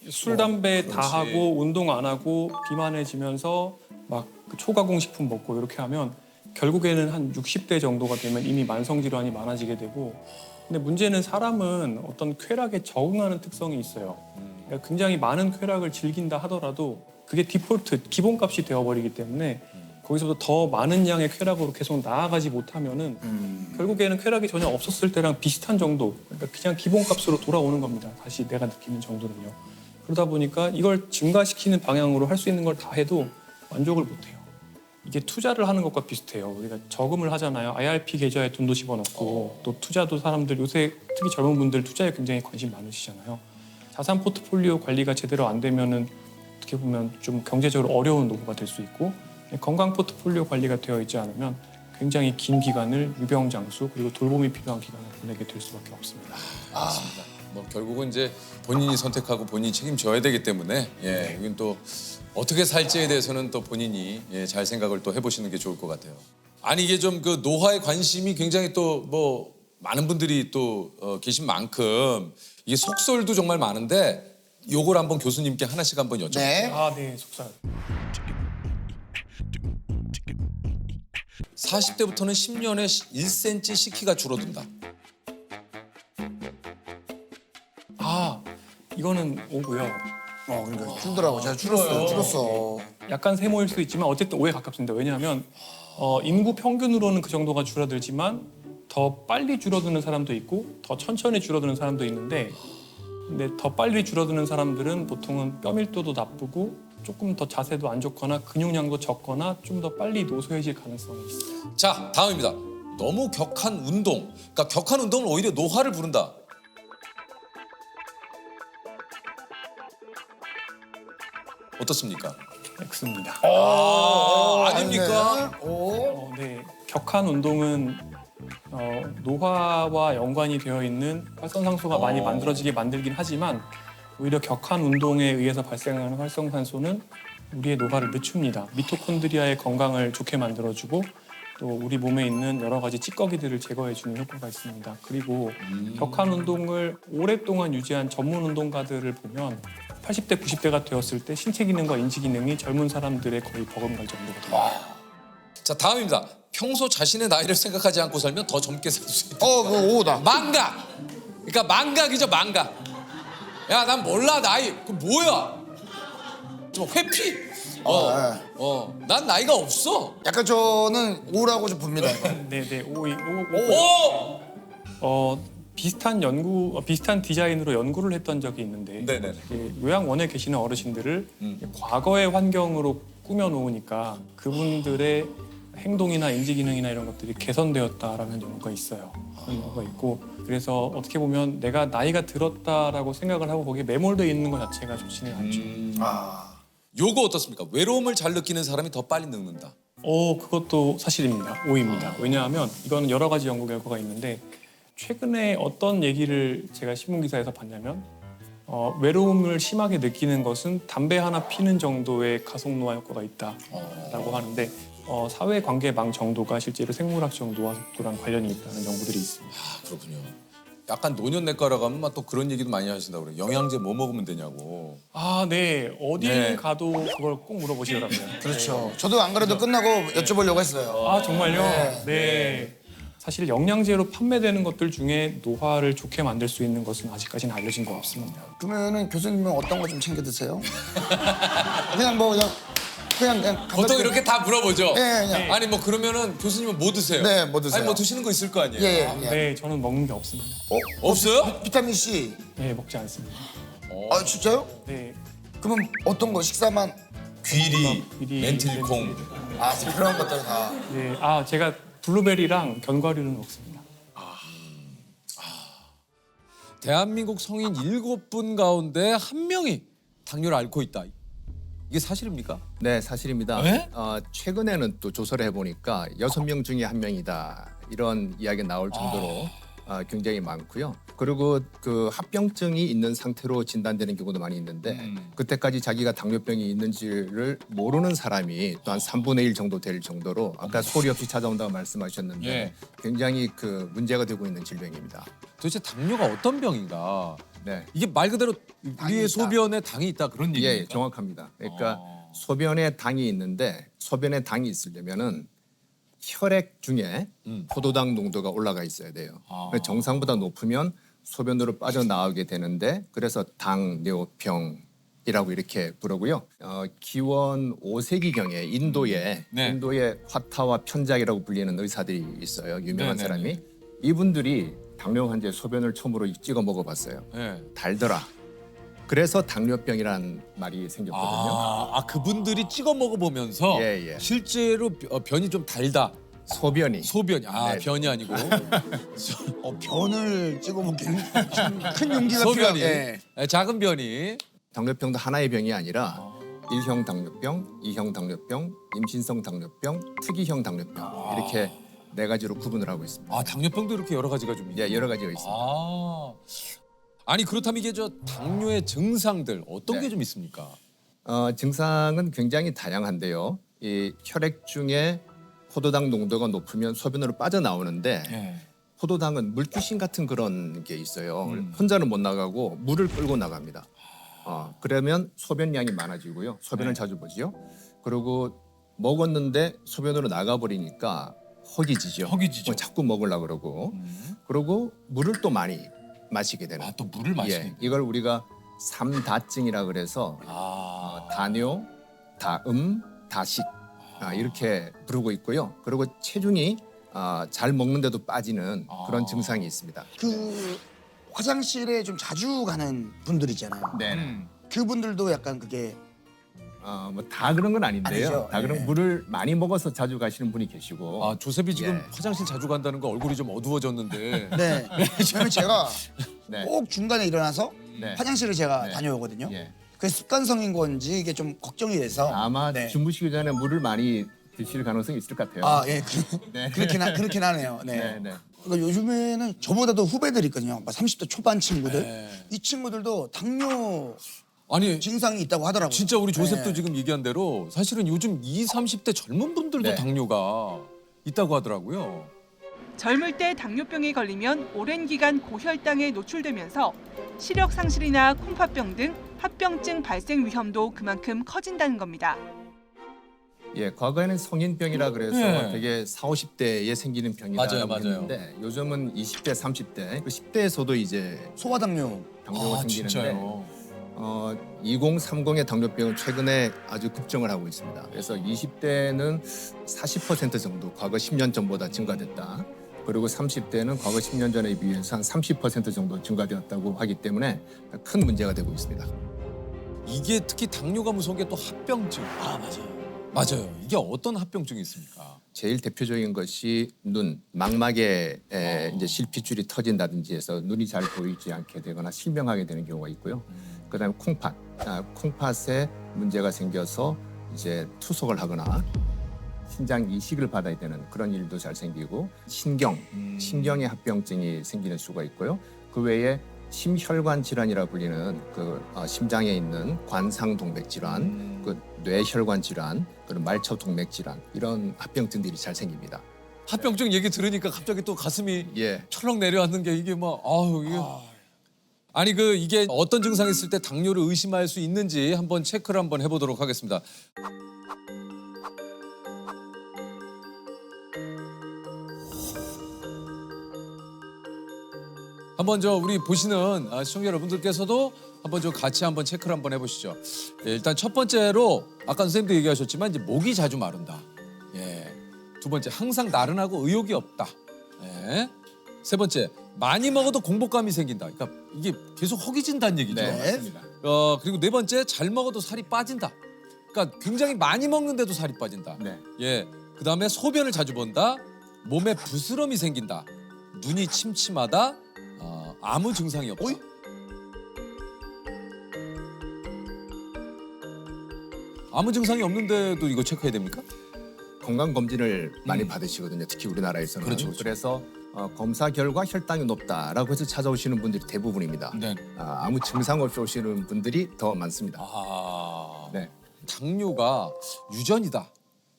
술, 담배 다 하고 운동 안 하고 비만해지면서 막 초가공 식품 먹고 이렇게 하면 결국에는 한 60대 정도가 되면 이미 만성 질환이 많아지게 되고, 근데 문제는 사람은 어떤 쾌락에 적응하는 특성이 있어요. 그러니까 굉장히 많은 쾌락을 즐긴다 하더라도 그게 디폴트, 기본값이 되어버리기 때문에 거기서부터 더 많은 양의 쾌락으로 계속 나아가지 못하면은 결국에는 쾌락이 전혀 없었을 때랑 비슷한 정도, 그러니까 그냥 기본값으로 돌아오는 겁니다. 다시 내가 느끼는 정도는요. 그러다 보니까 이걸 증가시키는 방향으로 할 수 있는 걸 다 해도 만족을 못해요. 이게 투자를 하는 것과 비슷해요. 우리가 저금을 하잖아요. IRP 계좌에 돈도 집어넣고 또 투자도 사람들 요새 특히 젊은 분들 투자에 굉장히 관심 많으시잖아요. 자산 포트폴리오 관리가 제대로 안 되면은 어떻게 보면 좀 경제적으로 어려운 노후가 될 수 있고, 건강 포트폴리오 관리가 되어 있지 않으면 굉장히 긴 기간을 유병장수 그리고 돌봄이 필요한 기간을 보내게 될 수밖에 없습니다. 맞습니다. 뭐 결국은 이제 본인이 선택하고 본인이 책임져야 되기 때문에 이건 또 어떻게 살지에 대해서는 또 본인이 잘 생각을 또 해보시는 게 좋을 것 같아요. 아니 이게 좀 그 노화에 관심이 굉장히 또 뭐 많은 분들이 또 계신 만큼 이게 속설도 정말 많은데 요걸 한번 교수님께 하나씩 한번 여쭤볼게요. 네. 네, 속살. 40대부터는 10년에 1cm씩 키가 줄어든다. 이거는 오고요. 그러니까 줄더라고. 제가 줄었어. 약간 세모일 수 있지만 어쨌든 5에 가깝습니다. 왜냐하면 인구 평균으로는 그 정도가 줄어들지만 더 빨리 줄어드는 사람도 있고 더 천천히 줄어드는 사람도 있는데, 근데 더 빨리 줄어드는 사람들은 보통은 뼈 밀도도 나쁘고 조금 더 자세도 안 좋거나 근육량도 적거나 좀 더 빨리 노쇠해질 가능성이 있어요. 자, 다음입니다. 너무 격한 운동. 그러니까 격한 운동은 오히려 노화를 부른다. 어떻습니까? X입니다. 아닙니까? 네, 격한 운동은 노화와 연관이 되어 있는 활성산소가 많이 만들어지게 만들긴 하지만 오히려 격한 운동에 의해서 발생하는 활성산소는 우리의 노화를 늦춥니다. 미토콘드리아의 건강을 좋게 만들어주고 또 우리 몸에 있는 여러 가지 찌꺼기들을 제거해주는 효과가 있습니다. 그리고 격한 운동을 오랫동안 유지한 전문 운동가들을 보면 80대, 90대가 되었을 때 신체 기능과 인지 기능이 젊은 사람들의 거의 버금갈 정도가 됩니다. 자, 다음입니다. 평소 자신의 나이를 생각하지 않고 살면 더 젊게 살 수 있다. 그거 O다. 망각. 그러니까 망각이죠, 망각. 야, 난 몰라 나이. 그 뭐야? 좀 회피. 난 나이가 없어. 약간 저는 오라고 좀 봅니다. 이거. 네네 오! 비슷한 디자인으로 연구를 했던 적이 있는데 네네네. 요양원에 계시는 어르신들을 과거의 환경으로 꾸며놓으니까 그분들의 행동이나 인지 기능이나 이런 것들이 개선되었다라는 연구가 있어요. 그런 연구가 있고 그래서 어떻게 보면 내가 나이가 들었다라고 생각을 하고 거기에 매몰돼 있는 것 자체가 좋지는 않죠. 요거 어떻습니까? 외로움을 잘 느끼는 사람이 더 빨리 늙는다. 그것도 사실입니다. 오입니다. 왜냐하면 이거는 여러 가지 연구 결과가 있는데 최근에 어떤 얘기를 제가 신문기사에서 봤냐면 외로움을 심하게 느끼는 것은 담배 하나 피는 정도의 가속노화 효과가 있다라고 하는데 사회관계망 정도가 실제로 생물학적 노화 속도랑 관련이 있다는 연구들이 있습니다. 그렇군요. 약간 노년내과라 가면 막 또 그런 얘기도 많이 하신다고 그래요. 영양제 뭐 먹으면 되냐고. 네. 어딜 네. 가도 그걸 꼭 물어보시더라고요. 그렇죠. 저도 안 그래도 끝나고 여쭤보려고 했어요. 정말요? 네. 사실 영양제로 판매되는 것들 중에 노화를 좋게 만들 수 있는 것은 아직까지는 알려진 거 없습니다. 그러면은 교수님은 어떤 거 좀 챙겨 드세요? 그냥 가볍게. 보통 이렇게 다 물어보죠. 그냥. 아니 뭐 그러면은 교수님은 뭐 드세요? 네, 뭐 드세요? 아니 뭐 드시는 거 있을 거 아니에요? 예. 네, 저는 먹는 게 없습니다. 없어요? 비타민 C. 네, 먹지 않습니다. 아 진짜요? 네. 그러면 어떤 거 식사만? 귀리, 귀리, 멘틸콩. 아 그런 것들 다. 네. 제가 블루베리랑 견과류는 먹습니다. 대한민국 성인 7분 가운데 1명이 당뇨를 앓고 있다. 이게 사실입니까? 네, 사실입니다. 네? 최근에는 또 조사를 해보니까 6명 중에 1명이다 이런 이야기가 나올 정도로 굉장히 많고요. 그리고 그 합병증이 있는 상태로 진단되는 경우도 많이 있는데 그때까지 자기가 당뇨병이 있는지를 모르는 사람이 또 한 3분의 1 정도 될 정도로 아까 소리 없이 찾아온다고 말씀하셨는데 예. 굉장히 그 문제가 되고 있는 질병입니다. 도대체 당뇨가 어떤 병인가? 네. 이게 말 그대로 우리의 있다. 소변에 당이 있다 그런 얘기입니까? 예, 정확합니다. 그러니까 소변에 당이 있는데 소변에 당이 있으려면은 혈액 중에 포도당 농도가 올라가 있어야 돼요. 정상보다 높으면 소변으로 빠져나오게 되는데 그래서 당뇨병이라고 이렇게 부르고요. 기원 5세기경에 인도에 화타와 편작이라고 불리는 의사들이 있어요. 유명한 네네네. 사람이. 이분들이 당뇨 환자의 소변을 처음으로 찍어 먹어봤어요. 네. 달더라. 그래서 당뇨병이라는 말이 생겼거든요. 그분들이 찍어 먹어보면서 예, 예. 실제로 변이 좀 달다. 소변이. 소변이. 네. 변이 아니고. 변을 찍어먹기는 큰 용기가 소변이. 필요해. 작은 변이. 당뇨병도 하나의 병이 아니라 1형 당뇨병, 2형 당뇨병, 임신성 당뇨병, 특이형 당뇨병 이렇게 4가지로 구분을 하고 있습니다. 당뇨병도 이렇게 여러 가지가 좀 있네요. 예, 여러 가지가 있습니다. 아니 그렇다면 이게 저 당뇨의 증상들 어떤 네. 게 좀 있습니까? 증상은 굉장히 다양한데요. 이 혈액 중에 포도당 농도가 높으면 소변으로 빠져나오는데 포도당은 물귀신 같은 그런 게 있어요. 혼자는 못 나가고 물을 끌고 나갑니다. 그러면 소변량이 많아지고요. 소변을 자주 보지요. 그리고 먹었는데 소변으로 나가버리니까 허기지죠. 허기지죠. 자꾸 먹으려고 그러고. 그리고 물을 또 많이 마시게 되는. 또 물을 마시는. 이걸 우리가 삼다증이라 그래서 다뇨, 다음, 다식 이렇게 부르고 있고요. 그리고 체중이 잘 먹는데도 빠지는 그런 증상이 있습니다. 그 화장실에 좀 자주 가는 분들 있잖아요. 네. 그분들도 약간 그게 뭐 다 그런 건 아닌데요. 아니죠. 다 그런 물을 많이 먹어서 자주 가시는 분이 계시고. 조셉이 지금 예. 화장실 자주 간다는 거 얼굴이 좀 어두워졌는데. 네. 왜냐면 제가 네. 꼭 중간에 일어나서 네. 화장실을 제가 네. 다녀오거든요. 예. 그게 습관성인 건지 이게 좀 걱정이 돼서 아마 네. 주무시기 전에 물을 많이 드실 가능성이 있을 것 같아요. 예. 네. 그렇긴 하네요. 네. 네, 네. 그러니까 요즘에는 저보다도 후배들이 있거든요. 막 30대 초반 친구들. 이 친구들도 당뇨 아니 증상이 있다고 하더라고요. 진짜 우리 조셉도 네. 지금 얘기한 대로 사실은 요즘 20, 30대 젊은 분들도 네. 당뇨가 있다고 하더라고요. 젊을 때 당뇨병에 걸리면 오랜 기간 고혈당에 노출되면서 시력 상실이나 콩팥병 등 합병증 발생 위험도 그만큼 커진다는 겁니다. 예, 과거에는 성인병이라 그래서 네. 되게 40, 50대에 생기는 맞아요, 병이라고 맞아요. 했는데 요즘은 20대, 30대, 그 10대에서도 이제 소아당뇨. 당뇨가 생기는데 진짜요. 2030의 당뇨병은 최근에 아주 급증을 하고 있습니다. 그래서 20대는 40% 정도 과거 10년 전보다 증가됐다. 그리고 30대는 과거 10년 전에 비해서 한 30% 정도 증가되었다고 하기 때문에 큰 문제가 되고 있습니다. 이게 특히 당뇨가 무서운 게 또 합병증. 아 맞아요. 맞아요. 이게 어떤 합병증이 있습니까? 제일 대표적인 것이 눈, 망막에 이제 실핏줄이 터진다든지 해서 눈이 잘 보이지 않게 되거나 실명하게 되는 경우가 있고요. 그다음에 콩팥, 콩팥에 문제가 생겨서 이제 투석을 하거나 신장 이식을 받아야 되는 그런 일도 잘 생기고 신경의 합병증이 생기는 수가 있고요. 그 외에 심혈관 질환이라 불리는 심장에 있는 관상동맥 질환, 뇌혈관 질환, 그리고 말초동맥 질환 이런 합병증들이 잘 생깁니다. 합병증 얘기 들으니까 갑자기 또 가슴이 철렁 내려앉는 게 이게 막 이게 아니 이게 어떤 증상이 있을 때 당뇨를 의심할 수 있는지 한번 체크를 한번 해보도록 하겠습니다. 한번 우리 보시는 시청자 여러분들께서도 한번 같이 한번 체크를 한번 해보시죠. 예, 일단 첫 번째로 아까 선생님도 얘기하셨지만 이제 목이 자주 마른다. 예. 두 번째 항상 나른하고 의욕이 없다. 예. 세 번째 많이 먹어도 공복감이 생긴다. 그러니까 이게 계속 허기진다는 얘기죠. 네. 맞습니다. 그리고 네 번째 잘 먹어도 살이 빠진다. 그러니까 굉장히 많이 먹는데도 살이 빠진다. 네. 예. 그다음에 소변을 자주 본다. 몸에 부스럼이 생긴다. 눈이 침침하다. 아무 증상이 없다. 아무 증상이 없는데도 이거 체크해야 됩니까? 건강 검진을 많이 받으시거든요. 특히 우리나라에서는. 그렇죠. 그래서 검사 결과 혈당이 높다라고 해서 찾아오시는 분들이 대부분입니다. 네. 아무 증상 없이 오시는 분들이 더 많습니다. 네. 당뇨가 유전이다.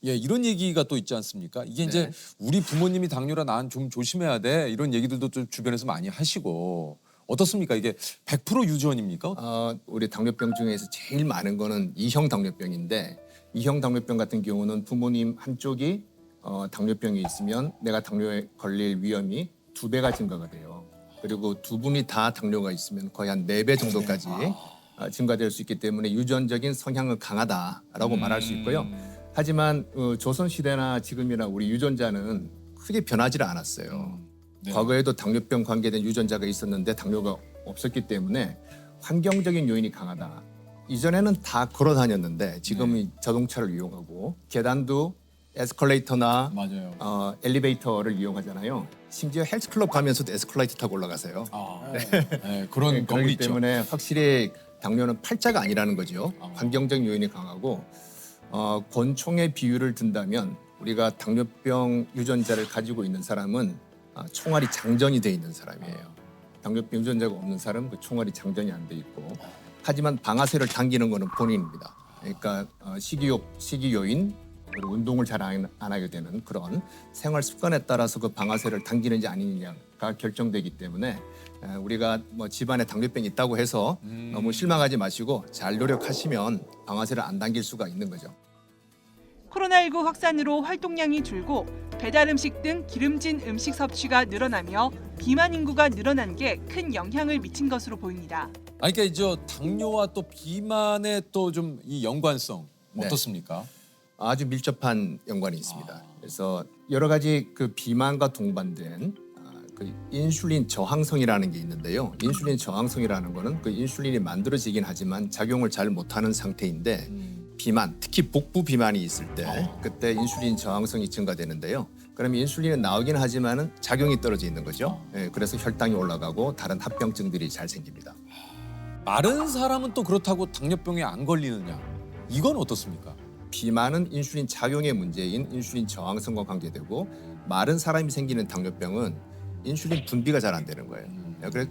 예, 이런 얘기가 또 있지 않습니까? 이게 이제 우리 부모님이 당뇨라 난 좀 조심해야 돼. 이런 얘기들도 좀 주변에서 많이 하시고 어떻습니까? 이게 100% 유전입니까? 우리 당뇨병 중에서 제일 많은 거는 2형 당뇨병인데 2형 당뇨병 같은 경우는 부모님 한쪽이 당뇨병이 있으면 내가 당뇨에 걸릴 위험이 2배가 증가가 돼요. 그리고 두 분이 다 당뇨가 있으면 거의 한 4배 정도까지 증가될 수 있기 때문에 유전적인 성향은 강하다라고 말할 수 있고요. 하지만 조선시대나 지금이나 우리 유전자는 크게 변하지 않았어요. 과거에도 당뇨병 관계된 유전자가 있었는데 당뇨가 없었기 때문에 환경적인 요인이 강하다. 이전에는 다 걸어 다녔는데 지금은 자동차를 이용하고 계단도 에스컬레이터나 엘리베이터를 이용하잖아요. 심지어 헬스클럽 가면서도 에스컬레이터 타고 올라가세요. 네, 그런 건물이 그렇기 있죠. 때문에 확실히 당뇨는 팔자가 아니라는 거죠. 환경적 요인이 강하고 권총의 비유를 든다면 우리가 당뇨병 유전자를 가지고 있는 사람은 총알이 장전이 돼 있는 사람이에요. 당뇨병 유전자가 없는 사람은 그 총알이 장전이 안 돼 있고 하지만 방아쇠를 당기는 거는 본인입니다. 그러니까 식이 요인 그리고 운동을 잘 안 하게 되는 그런 생활 습관에 따라서 그 방아쇠를 당기는지 아니느냐가 결정되기 때문에 우리가 뭐 집안에 당뇨병이 있다고 해서 너무 실망하지 마시고 잘 노력하시면 방아쇠를 안 당길 수가 있는 거죠. 코로나19 확산으로 활동량이 줄고 배달 음식 등 기름진 음식 섭취가 늘어나며 비만 인구가 늘어난 게 큰 영향을 미친 것으로 보입니다. 그러니까 이제 당뇨와 또 비만의 또 좀 이 연관성 어떻습니까? 아주 밀접한 연관이 있습니다. 그래서 여러 가지 그 비만과 동반된 그 인슐린 저항성이라는 게 있는데요. 인슐린 저항성이라는 거는 그 인슐린이 만들어지긴 하지만 작용을 잘 못하는 상태인데 비만, 특히 복부 비만이 있을 때 그때 인슐린 저항성이 증가되는데요. 그러면 인슐린은 나오긴 하지만은 작용이 떨어져 있는 거죠. 그래서 혈당이 올라가고 다른 합병증들이 잘 생깁니다. 마른 사람은 또 그렇다고 당뇨병에 안 걸리느냐? 이건 어떻습니까? 비만은 인슐린 작용의 문제인 인슐린 저항성과 관계되고 마른 사람이 생기는 당뇨병은 인슐린 분비가 잘 안 되는 거예요.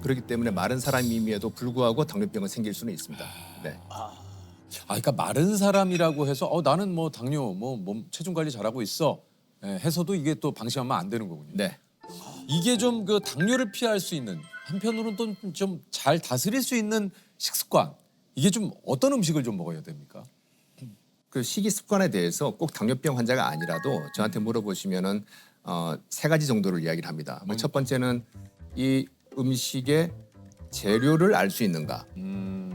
그렇기 때문에 마른 사람임에도 불구하고 당뇨병은 생길 수는 있습니다. 네. 그러니까 마른 사람이라고 해서 나는 뭐 당뇨, 몸 체중 관리 잘하고 있어 해서도 이게 또 방심하면 안 되는 거군요. 네. 이게 좀 그 당뇨를 피할 수 있는 한편으로는 또 좀 잘 다스릴 수 있는 식습관 이게 좀 어떤 음식을 좀 먹어야 됩니까? 그 식이 습관에 대해서 꼭 당뇨병 환자가 아니라도 저한테 물어보시면은 3가지 정도를 이야기를 합니다. 첫 번째는 이 음식의 재료를 알 수 있는가.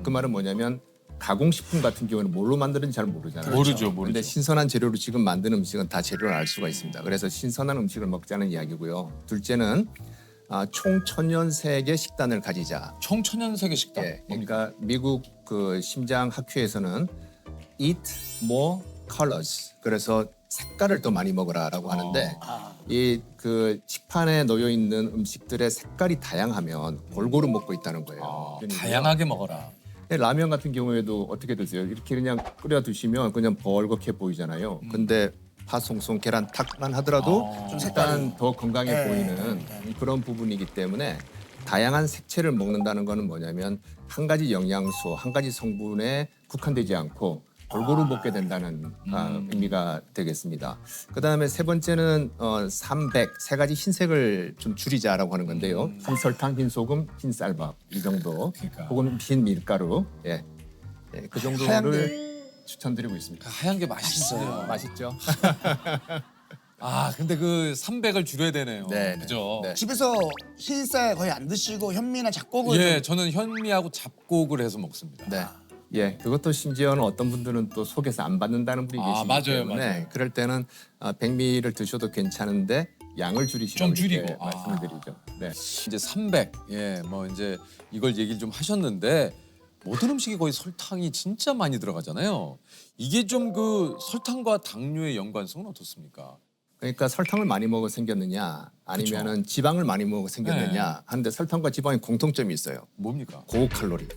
그 말은 뭐냐면 가공식품 같은 경우는 뭘로 만드는지 잘 모르잖아요. 모르죠. 근데 신선한 재료로 지금 만든 음식은 다 재료를 알 수가 있습니다. 그래서 신선한 음식을 먹자는 이야기고요. 둘째는 총천연색의 식단을 가지자. 청천연세계 식당. 예, 그러니까 미국 그 심장 학회에서는 eat more colors. 그래서 색깔을 더 많이 먹으라라고 하는데 이 그 식판에 놓여 있는 음식들의 색깔이 다양하면 골고루 먹고 있다는 거예요. 다양하게 먹어라. 라면 같은 경우에도 어떻게 드세요? 이렇게 그냥 끓여 드시면 그냥 벌겋게 보이잖아요. 근데 파송송 계란 탁만 하더라도 좀 일단 더 건강해 네, 보이는 그런 부분이기 때문에 다양한 색채를 먹는다는 거는 뭐냐면 한 가지 영양소, 한 가지 성분에 국한되지 않고 골고루 먹게 된다는 의미가 되겠습니다. 그다음에 세 번째는 삼백, 세 가지 흰색을 좀 줄이자라고 하는 건데요. 흰설탕, 흰소금, 흰쌀밥 이 정도, 혹은 흰 밀가루, 예, 그 정도를 추천드리고 있습니다. 하얀 게 맛있어요. 맛있죠? 아 근데 그 300을 줄여야 되네요. 네, 그죠? 네. 집에서 흰쌀 거의 안 드시고 현미나 잡곡을 예, 좀 저는 현미하고 잡곡을 해서 먹습니다. 네. 예, 그것도 심지어는 어떤 분들은 또 속에서 안 받는다는 분이 계시기 맞아요, 때문에 맞아요. 그럴 때는 백미를 드셔도 괜찮은데 양을 좀 줄이시라고 줄이고. 이렇게 말씀을 드리죠. 네. 이제 300. 예, 뭐 이제 이걸 얘기를 좀 하셨는데 모든 음식이 거의 설탕이 진짜 많이 들어가잖아요. 이게 좀 그 설탕과 당뇨의 연관성은 어떻습니까? 그러니까 설탕을 많이 먹어 생겼느냐 아니면은 지방을 많이 먹어 생겼느냐 하는데 설탕과 지방의 공통점이 있어요. 뭡니까? 고칼로리.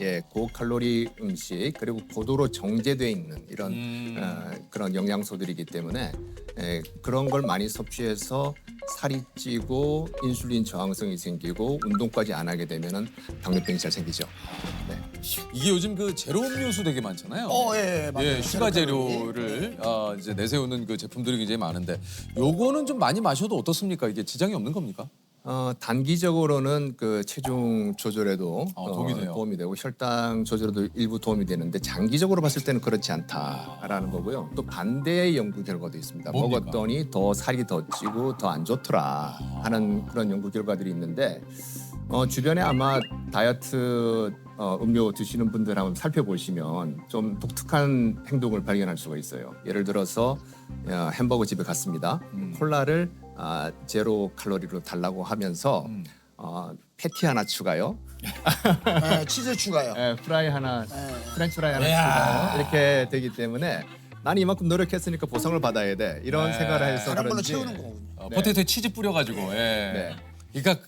예, 고칼로리 음식 그리고 고도로 정제돼 있는 이런 그런 영양소들이기 때문에 그런 걸 많이 섭취해서 살이 찌고 인슐린 저항성이 생기고 운동까지 안 하게 되면은 당뇨병이 잘 생기죠. 네. 이게 요즘 그 제로 음료수 되게 많잖아요. 예, 맞아요. 예, 슈가 제로 재료를 이제 내세우는 그 제품들이 굉장히 많은데 요거는 좀 많이 마셔도 어떻습니까? 이게 지장이 없는 겁니까? 단기적으로는 그 체중 조절에도 도움이 돼요. 도움이 되고 혈당 조절에도 일부 도움이 되는데 장기적으로 봤을 때는 그렇지 않다라는 거고요. 또 반대의 연구 결과도 있습니다. 뭡니까? 먹었더니 더 살이 더 찌고 더 안 좋더라 하는 그런 연구 결과들이 있는데 주변에 아마 다이어트 음료 드시는 분들 한번 살펴보시면 좀 독특한 행동을 발견할 수가 있어요. 예를 들어서 햄버거 집에 갔습니다. 콜라를 제로 칼로리로 달라고 하면서 패티 하나 추가요. 네, 치즈 추가요. 프라이 하나, 프렌치 프라이 하나 추가요. 이렇게 되기 때문에 난 이만큼 노력했으니까 보상을 받아야 돼. 이런 생각을 해서 다른 걸로 그런지 채우는 거군요. 포테이토에 치즈 뿌려가지고. 예. 네. 그러니까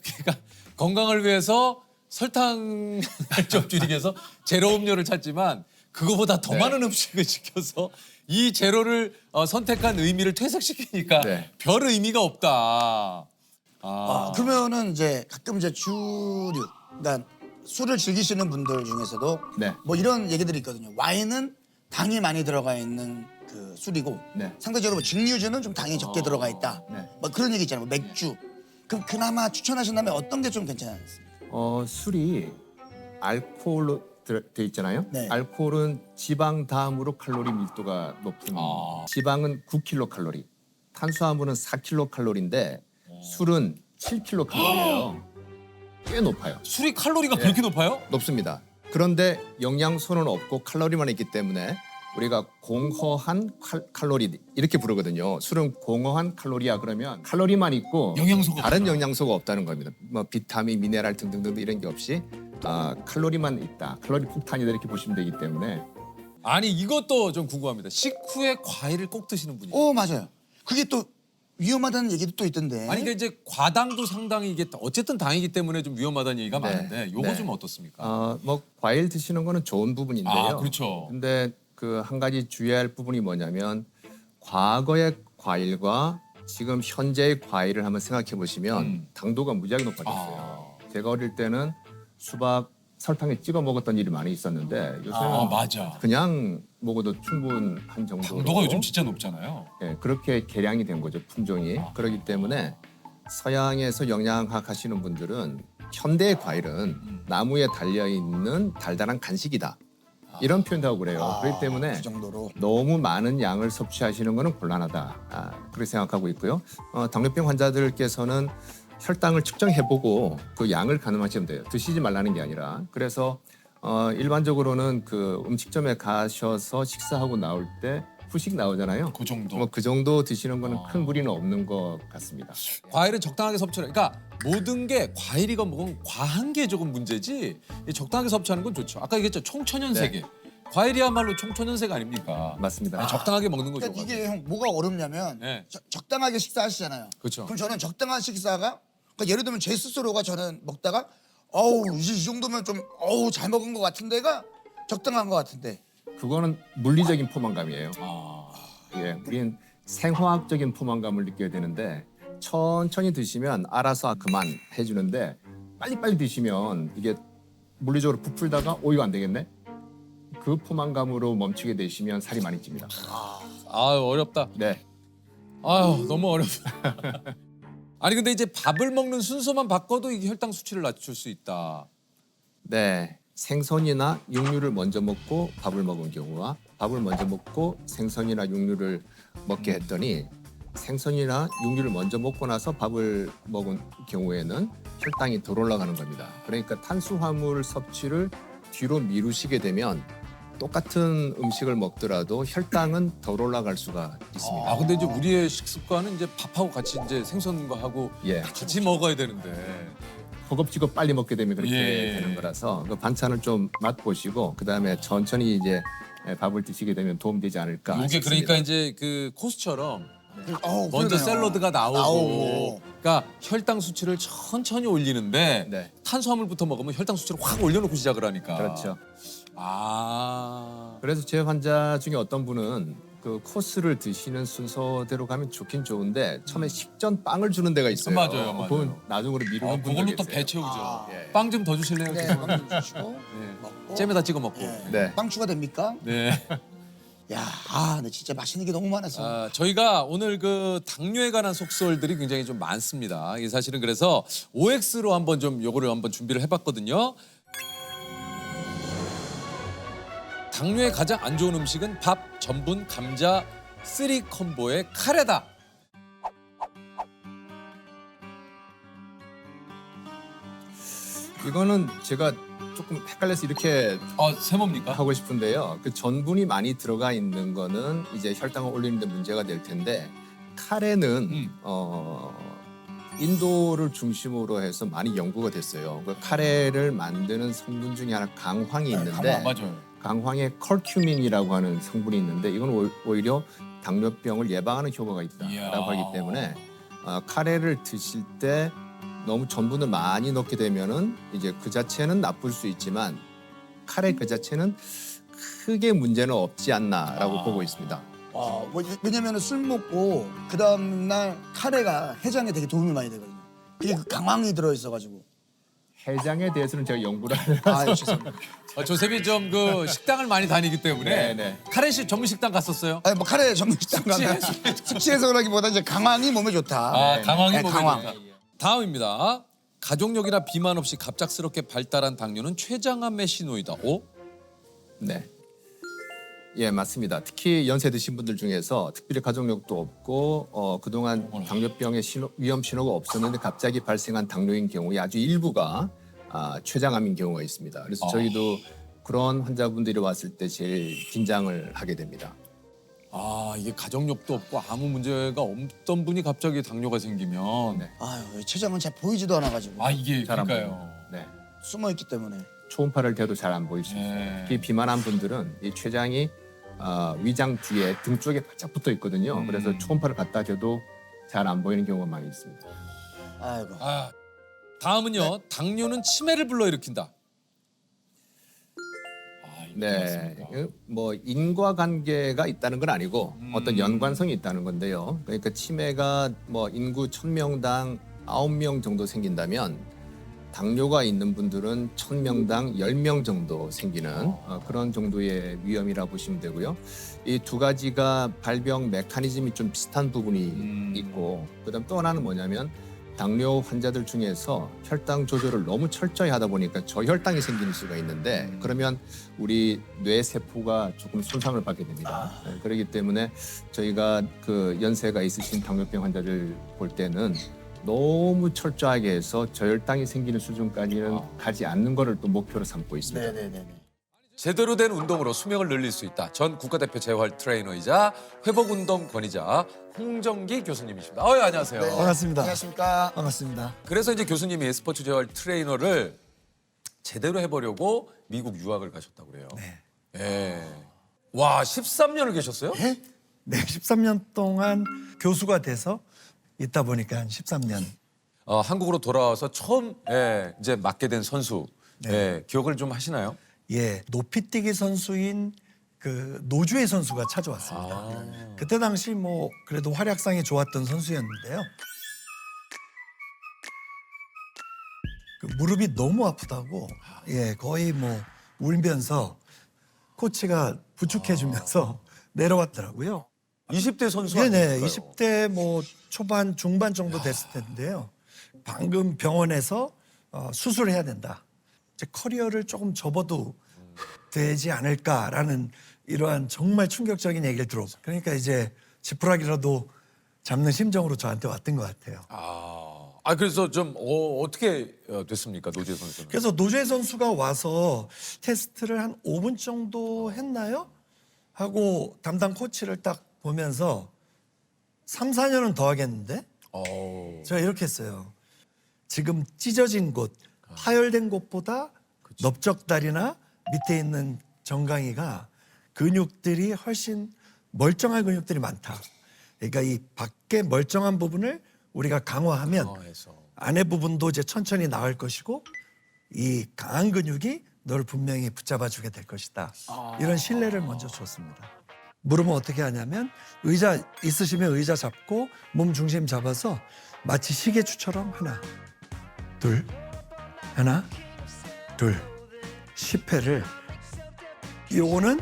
건강을 위해서 설탕을 좀 줄이기 위해서 제로 음료를 찾지만 그거보다 더 많은 음식을 시켜서 이 제로를 선택한 의미를 퇴색시키니까 네. 별 의미가 없다. 그러면은 이제 가끔 이제 주류, 그러니까 술을 즐기시는 분들 중에서도 네. 뭐 이런 얘기들이 있거든요. 와인은 당이 많이 들어가 있는 그 술이고 네. 상대적으로 뭐 증류주는 좀 당이 적게 들어가 있다. 네. 뭐 그런 얘기 있잖아요. 뭐 맥주. 그럼 그나마 추천하신다면 어떤 게 좀 괜찮았어요? 술이 알코올로 돼 있잖아요. 네. 알코올은 지방 다음으로 칼로리 밀도가 높은 지방은 9kcal, 탄수화물은 4kcal인데 술은 7kcal예요. 꽤 높아요. 술이 칼로리가 그렇게 높아요? 높습니다. 그런데 영양소는 없고 칼로리만 있기 때문에 우리가 공허한 칼로리 이렇게 부르거든요. 술은 공허한 칼로리야 그러면 칼로리만 있고 영양소가 다른 영양소가 없다는 겁니다. 뭐 비타민, 미네랄 등등등 이런 게 없이 칼로리만 있다. 칼로리 폭탄이다 이렇게 보시면 되기 때문에 아니 이것도 좀 궁금합니다. 식후에 과일을 꼭 드시는 분이. 맞아요. 그게 또 위험하다는 얘기도 또 있던데. 아니 그러니까 이제 과당도 상당히 이게 어쨌든 당이기 때문에 좀 위험하다는 얘기가 많은데 요거 네. 좀 어떻습니까? 뭐 과일 드시는 거는 좋은 부분인데요. 그렇죠. 근데 그 한 가지 주의해야 할 부분이 뭐냐면 과거의 과일과 지금 현재의 과일을 한번 생각해 보시면 당도가 무지하게 높아졌어요. 제가 어릴 때는 수박 설탕에 찍어 먹었던 일이 많이 있었는데 요새는 맞아. 그냥 먹어도 충분한 정도로 당도가 요즘 진짜 높잖아요. 예, 그렇게 개량이 된 거죠 품종이. 그렇기 때문에 서양에서 영양학 하시는 분들은 현대의 과일은 나무에 달려 있는 달달한 간식이다. 이런 표현도 하고 그래요. 그렇기 때문에 그 정도로. 너무 많은 양을 섭취하시는 것은 곤란하다. 그렇게 생각하고 있고요. 당뇨병 환자들께서는 혈당을 측정해보고 그 양을 가늠하시면 돼요. 드시지 말라는 게 아니라. 그래서 일반적으로는 그 음식점에 가셔서 식사하고 나올 때 후식 나오잖아요. 그 정도. 뭐 그 정도 드시는 거는 큰 무리는 없는 것 같습니다. 과일은 적당하게 섭취를. 그러니까 모든 게 과일이건 뭐건 과한 게 조금 문제지. 이 적당하게 섭취하는 건 좋죠. 아까 얘기했죠. 총천연세계. 과일이야말로 총천연색 아닙니까? 맞습니다. 아니, 적당하게 먹는 거죠. 그러니까 이게 형 뭐가 어렵냐면 네. 적당하게 식사하시잖아요. 그렇죠. 그럼 저는 적당한 식사가 그러니까 예를 들면 제 스스로가 저는 먹다가 어우 이제 이 정도면 좀 어우 잘 먹은 것 같은데가 적당한 것 같은데 그거는 물리적인 포만감이에요. 아. 예, 우리는 생화학적인 포만감을 느껴야 되는데 천천히 드시면 알아서 그만 해주는데 빨리빨리 드시면 이게 물리적으로 부풀다가 이거 안 되겠네? 그 포만감으로 멈추게 되시면 살이 많이 찝니다. 아유 어렵다. 네. 아유 너무 어렵다. 아니 근데 이제 밥을 먹는 순서만 바꿔도 이게 혈당 수치를 낮출 수 있다. 네. 생선이나 육류를 먼저 먹고 밥을 먹은 경우와 밥을 먼저 먹고 생선이나 육류를 먹게 했더니 생선이나 육류를 먼저 먹고 나서 밥을 먹은 경우에는 혈당이 덜 올라가는 겁니다. 그러니까 탄수화물 섭취를 뒤로 미루시게 되면 똑같은 음식을 먹더라도 혈당은 덜 올라갈 수가 있습니다. 아 근데 이제 우리의 식습관은 이제 밥하고 같이 이제 생선과 하고 예. 같이 먹어야 되는데. 허겁지겁 빨리 먹게 되면 그렇게 예. 되는 거라서 그 반찬을 좀 맛보시고 그다음에 천천히 이제 밥을 드시게 되면 도움되지 않을까 이게 싶습니다. 그러니까 이제 그 코스처럼 어우, 먼저 그러네요. 샐러드가 나오고, 나오고. 그러니까 혈당 수치를 천천히 올리는데 네. 탄수화물부터 먹으면 혈당 수치를 확 올려놓고 시작을 하니까. 그렇죠. 아. 그래서 제 환자 중에 어떤 분은 그 코스를 드시는 순서대로 가면 좋긴 좋은데 처음에 식전 빵을 주는 데가 있어요. 맞아요, 맞아요. 그건 나중으로 미루는 분들 그걸로 또 계세요. 배 채우죠. 예. 빵 좀 더 주실래요? 네, 빵좀 주시고 먹고 잼에다 찍어 먹고. 예. 네. 빵 추가됩니까? 네. 야, 근데 진짜 맛있는 게 너무 많았어. 아, 저희가 오늘 그 당뇨에 관한 속설들이 굉장히 좀 많습니다. 이게 사실은 그래서 OX로 한번 좀 요거를 한번 준비를 해봤거든요. 당뇨에 가장 안 좋은 음식은 밥, 전분, 감자, 쓰리 콤보의 카레다. 이거는 제가 조금 헷갈려서 이렇게 세모입니까? 하고 싶은데요. 그 전분이 많이 들어가 있는 거는 이제 혈당을 올리는데 문제가 될 텐데 카레는 인도를 중심으로 해서 많이 연구가 됐어요. 그 카레를 만드는 성분 중에 하나 강황이 있는데 맞아요. 강황에 컬큐민이라고 하는 성분이 있는데 이건 오히려 당뇨병을 예방하는 효과가 있다라고 이야. 하기 때문에 카레를 드실 때 너무 전분을 많이 넣게 되면은 이제 그 자체는 나쁠 수 있지만 카레 그 자체는 크게 문제는 없지 않나라고 보고 있습니다. 왜냐면 술 먹고 그 다음날 카레가 해장에 되게 도움이 많이 되거든요. 그게 그 강황이 들어있어가지고. 해장에 대해서는 제가 연구를 죄송합니다. 조셉이 좀 그 식당을 많이 다니기 때문에 네. 카레 씨 전문 식당 갔었어요? 아니 뭐 카레 전문 식당 가면 숙취해서 그러기보다 이제 강황이 몸에 좋다. 강황이 네, 몸에 강황. 좋다. 다음입니다. 가족력이나 비만 없이 갑작스럽게 발달한 당뇨는 췌장암의 신호이다. 오? 네. 예, 맞습니다. 특히 연세 드신 분들 중에서 특별히 가족력도 없고 그동안 당뇨병의 위험 신호가 없었는데 갑자기 발생한 당뇨인 경우에 아주 일부가 췌장암인 경우가 있습니다. 그래서 저희도 그런 환자분들이 왔을 때 제일 긴장을 하게 됩니다. 이게 가족력도 없고 아무 문제가 없던 분이 갑자기 당뇨가 생기면 네. 췌장은 잘 보이지도 않아가지고 이게 잘 안 그러니까요. 보입니다. 네. 숨어있기 때문에. 초음파를 대도 잘 안 보일 수 있어요. 네. 특히 비만한 분들은 이 췌장이 위장 뒤에 등 쪽에 바짝 붙어 있거든요. 그래서 초음파를 갖다 줘도 잘 안 보이는 경우가 많이 있습니다. 아이고. 다음은요. 당뇨는 치매를 불러일으킨다. 네, 뭐 인과관계가 있다는 건 아니고 어떤 연관성이 있다는 건데요. 그러니까 치매가 뭐 인구 1000명당 9명 정도 생긴다면 당뇨가 있는 분들은 1000명당 10명 정도 생기는 그런 정도의 위험이라고 보시면 되고요. 이 두 가지가 발병 메커니즘이 좀 비슷한 부분이 있고 그다음 또 하나는 뭐냐면 당뇨 환자들 중에서 혈당 조절을 너무 철저히 하다 보니까 저혈당이 생길 수가 있는데 그러면 우리 뇌 세포가 조금 손상을 받게 됩니다. 네, 그렇기 때문에 저희가 그 연세가 있으신 당뇨병 환자들 볼 때는 너무 철저하게 해서 저혈당이 생기는 수준까지는 가지 않는 거를 또 목표로 삼고 있습니다. 네네네. 제대로 된 운동으로 수명을 늘릴 수 있다. 전 국가대표 재활 트레이너이자 회복운동 권위자 홍정기 교수님이십니다. 안녕하세요. 네. 반갑습니다. 안녕하십니까. 반갑습니다. 그래서 이제 교수님이 스포츠 재활 트레이너를 제대로 해보려고 미국 유학을 가셨다고 그래요. 네. 예. 와, 13년을 계셨어요? 네, 13년 동안 교수가 돼서 있다 보니까 한 13년. 한국으로 돌아와서 처음 이제 맡게 된 선수 기억을 좀 하시나요? 예, 높이뛰기 선수인 그 노주혜 선수가 찾아왔습니다. 그때 당시 뭐 그래도 활약상이 좋았던 선수였는데요. 그 무릎이 너무 아프다고 거의 뭐 울면서 코치가 부축해주면서 내려왔더라고요. 20대 선수 네네, 아니었을까요? 20대 뭐 초반 중반 정도 됐을 텐데요. 방금 병원에서 수술을 해야 된다. 이제 커리어를 조금 접어도 되지 않을까라는 이러한 정말 충격적인 얘기를 들었어요. 그러니까 이제 지푸라기라도 잡는 심정으로 저한테 왔던 것 같아요. 그래서 좀 어떻게 됐습니까, 노재 선수는? 그래서 노주혜 선수가 와서 테스트를 한 5분 정도 했나요? 하고 담당 코치를 딱 보면서 3, 4년은 더 하겠는데? 제가 이렇게 했어요. 지금 찢어진 곳, 파열된 곳보다 넓적다리나 밑에 있는 정강이가 근육들이 훨씬 멀쩡한 근육들이 많다. 그러니까 이 밖에 멀쩡한 부분을 우리가 강화하면 안에 부분도 이제 천천히 나을 것이고 이 강한 근육이 너를 분명히 붙잡아 주게 될 것이다. 이런 신뢰를 먼저 줬습니다. 무릎은 어떻게 하냐면 의자 있으시면 의자 잡고 몸 중심 잡아서 마치 시계추처럼 하나, 둘, 하나, 둘, 10회를 요거는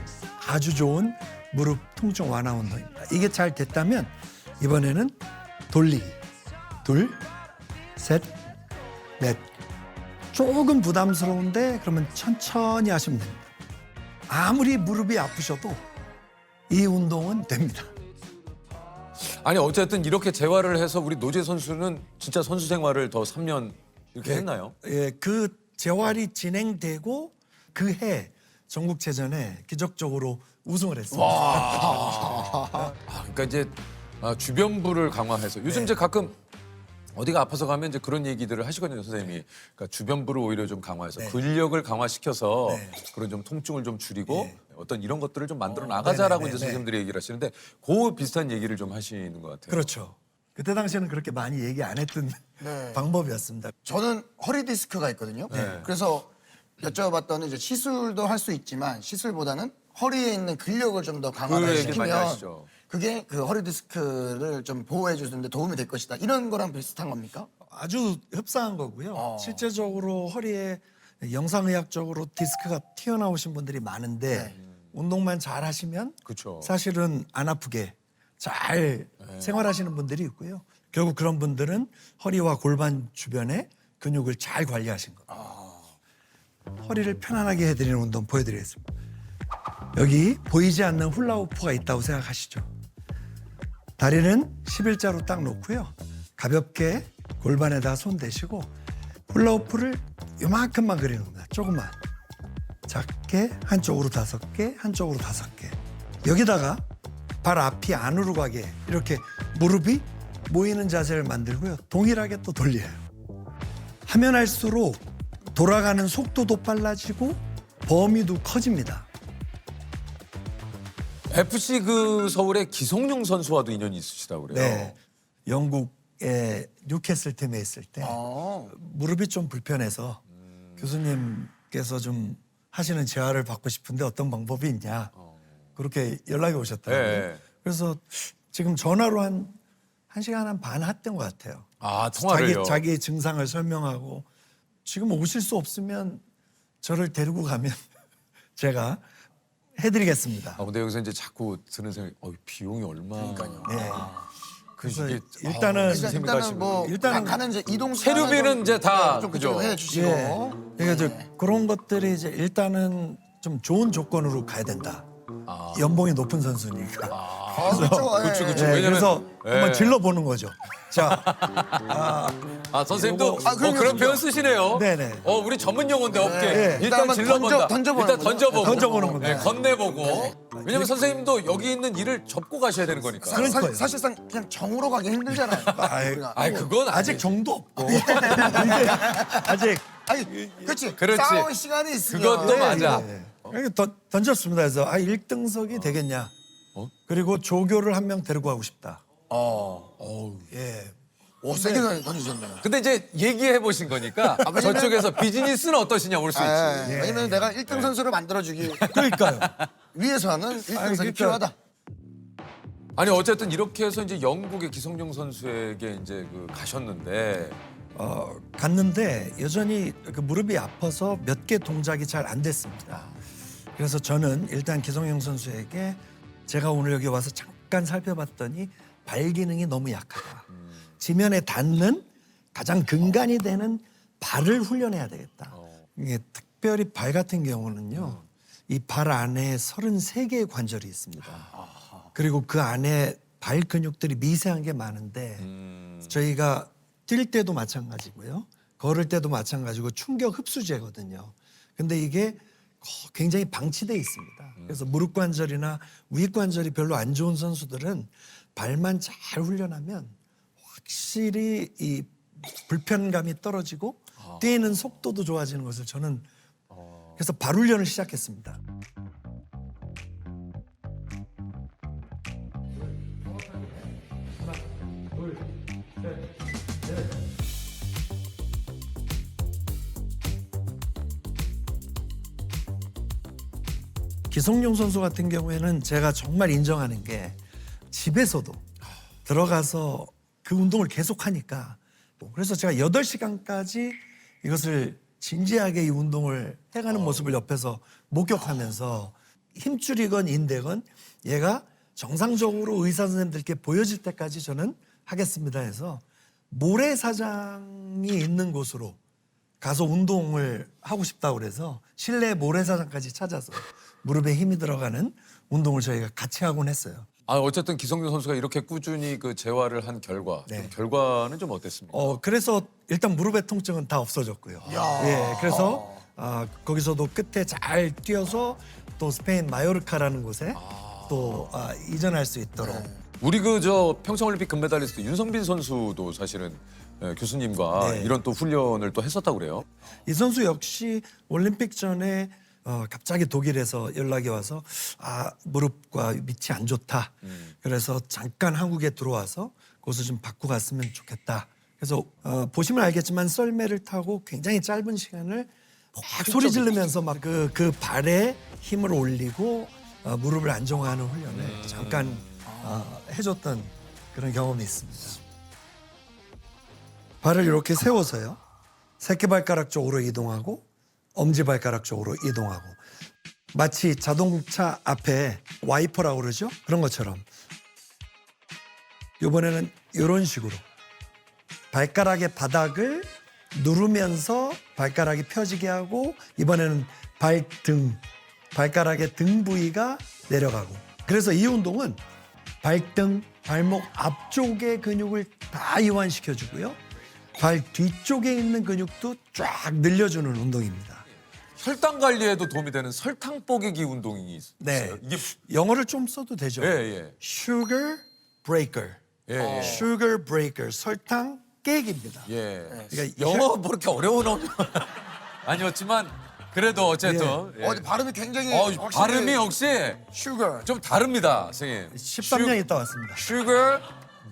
아주 좋은 무릎 통증 완화 운동입니다. 이게 잘 됐다면 이번에는 돌리기. 둘, 셋, 넷. 조금 부담스러운데 그러면 천천히 하시면 됩니다. 아무리 무릎이 아프셔도 이 운동은 됩니다. 아니 어쨌든 이렇게 재활을 해서 우리 노재 선수는 진짜 선수 생활을 더 3년 이렇게 했나요? 예, 그 재활이 진행되고 그 해 전국체전에 기적적으로 우승을 했습니다. 그러니까 이제 주변부를 강화해서 요즘 이제 가끔 어디가 아파서 가면 이제 그런 얘기들을 하시거든요, 선생님이. 그러니까 주변부를 오히려 좀 강화해서 근력을 강화시켜서 그런 좀 통증을 좀 줄이고 어떤 이런 것들을 좀 만들어 나가자라고 이제 선생님들이 얘기를 하시는데 그 비슷한 얘기를 좀 하시는 것 같아요. 그렇죠. 그때 당시에는 그렇게 많이 얘기 안 했던 방법이었습니다. 저는 허리 디스크가 있거든요. 그래서 여쭤봤더니 이제 시술도 할 수 있지만 시술보다는 허리에 있는 근력을 좀 더 그 강화를 얘기 많이 시키면 하시죠. 그게 그 허리 디스크를 좀 보호해 주는데 도움이 될 것이다. 이런 거랑 비슷한 겁니까? 아주 흡사한 거고요. 실제적으로 허리에 영상의학적으로 디스크가 튀어나오신 분들이 많은데 운동만 잘 하시면 그쵸. 사실은 안 아프게 잘 생활하시는 분들이 있고요. 결국 그런 분들은 허리와 골반 주변에 근육을 잘 관리하신 겁니다. 허리를 편안하게 해드리는 운동 보여드리겠습니다. 여기 보이지 않는 훌라후프가 있다고 생각하시죠. 다리는 11자로 딱 놓고요. 가볍게 골반에다 손 대시고 훌라후프를 요만큼만 그리는 겁니다. 조금만. 작게 한쪽으로 5개, 한쪽으로 5개. 여기다가 발 앞이 안으로 가게 이렇게 무릎이 모이는 자세를 만들고요. 동일하게 또 돌려요. 하면 할수록 돌아가는 속도도 빨라지고 범위도 커집니다. FC 그 서울의 기성용 선수와도 인연이 있으시다고 그래요. 네. 영국의 뉴캐슬 팀에 있을 때 무릎이 좀 불편해서 교수님께서 좀 하시는 재활을 받고 싶은데 어떤 방법이 있냐 그렇게 연락이 오셨더라고요. 네. 그래서 지금 전화로 한 1시간 반 했던 것 같아요. 통화를요? 자기 증상을 설명하고 지금 오실 수 없으면 저를 데리고 가면 제가 해드리겠습니다. 근데 여기서 이제 자꾸 드는 생각이 비용이 얼마까요? 네. 그래서 이게 일단은 일단은 뭐 일단은 가는 이제 이동 세류비는 이제 다 좀 그죠? 그쪽으로 해 주시고 그러니까 그런 것들이 이제 일단은 좀 좋은 조건으로 가야 된다. 연봉이 높은 선수니까. 그렇죠. 예. 그렇죠, 그렇죠. 네, 왜냐면 그래서 한번 예. 질러보는 거죠. 자, 아 선생님도 그럼요, 그런 그럼요. 표현 쓰시네요. 네네. 우리 전문 용어인데 업계 네. 일단 한번 질러본다. 던져보는 일단 거죠. 던져보고 던져보는 겁니다. 네, 건네보고. 왜냐면 선생님도 여기 있는 일을 접고 가셔야 되는 거니까. 그러니까요. 사실상 그냥 정으로 가기 힘들잖아요. 우리가. 아이 그건 아직 정도 없고 이게 아직 아니, 그렇지. 그렇지. 싸울 시간이 있으면. 그것도 맞아. 던졌습니다. 그래서 1등석이 되겠냐. 그리고 조교를 한 명 데리고 가고 싶다. 예. 오, 세게 던지셨네요. 근데 이제 얘기해 보신 거니까 저쪽에서 비즈니스는 어떠시냐 올 수 있지. 왜냐면 내가 1등 선수를 만들어주기 그러니까요. 위해서는 1등석이 그러니까- 필요하다. 아니 어쨌든 이렇게 해서 이제 영국의 기성용 선수에게 이제 가셨는데 갔는데 여전히 그 무릎이 아파서 몇 개 동작이 잘 안 됐습니다. 그래서 저는 일단 기성용 선수에게 제가 오늘 여기 와서 잠깐 살펴봤더니 발 기능이 너무 약하다. 지면에 닿는 가장 근간이 되는 발을 훈련해야 되겠다. 이게 특별히 발 같은 경우는요. 이 발 안에 33개의 관절이 있습니다. 그리고 그 안에 발 근육들이 미세한 게 많은데 저희가 뛸 때도 마찬가지고요. 걸을 때도 마찬가지고 충격 흡수제거든요. 근데 이게 굉장히 방치돼 있습니다. 그래서 무릎 관절이나 위 관절이 별로 안 좋은 선수들은 발만 잘 훈련하면 확실히 이 불편감이 떨어지고 뛰는 속도도 좋아지는 것을 저는 그래서 발 훈련을 시작했습니다. 기성용 선수 같은 경우에는 제가 정말 인정하는 게 집에서도 들어가서 그 운동을 계속하니까 그래서 제가 8시간까지 이것을 진지하게 이 운동을 해가는 모습을 옆에서 목격하면서 힘줄이건 인대건 얘가 정상적으로 의사 선생님들께 보여질 때까지 저는 하겠습니다 해서 모래사장이 있는 곳으로 가서 운동을 하고 싶다고 그래서 실내 모래사장까지 찾아서 무릎에 힘이 들어가는 운동을 저희가 같이 하곤 했어요. 아 어쨌든 기성용 선수가 이렇게 꾸준히 그 재활을 한 결과 좀 결과는 좀 어땠습니까? 그래서 일단 무릎의 통증은 다 없어졌고요. 예, 그래서 거기서도 끝에 잘 뛰어서 또 스페인 마요르카라는 곳에 또 이전할 수 있도록. 우리 저 평창올림픽 금메달리스트 윤성빈 선수도 사실은 교수님과 네. 이런 또 훈련을 또 했었다고 그래요. 이 선수 역시 올림픽 전에 갑자기 독일에서 연락이 와서 무릎과 밑이 안 좋다. 그래서 잠깐 한국에 들어와서 그것을 좀 바꾸고 갔으면 좋겠다. 그래서 보시면 알겠지만 썰매를 타고 굉장히 짧은 시간을 확 소리 지르면서 막 그 발에 힘을 올리고 무릎을 안정화하는 훈련을 잠깐 해줬던 그런 경험이 있습니다. 발을 이렇게 세워서요. 새끼발가락 쪽으로 이동하고 엄지발가락 쪽으로 이동하고 마치 자동차 앞에 와이퍼라고 그러죠? 그런 것처럼 이번에는 이런 식으로 발가락의 바닥을 누르면서 발가락이 펴지게 하고 이번에는 발가락의 등 부위가 내려가고 그래서 이 운동은 발등, 발목 앞쪽의 근육을 다 이완시켜주고요. 발 뒤쪽에 있는 근육도 쫙 늘려주는 운동입니다. 혈당 관리에도 도움이 되는 설탕 뽀개기 운동이 있어요. 네, 이게 영어를 좀 써도 되죠. 예. Sugar breaker, 예. sugar breaker, 설탕 깨기입니다. 예. 그러니까 영어 뭐 이렇게 어려운 언어 아니었지만 그래도 어쨌든 예. 발음이 굉장히 발음이 역시 슈거. 좀 다릅니다, 선생님. 13년 있다 왔습니다. Sugar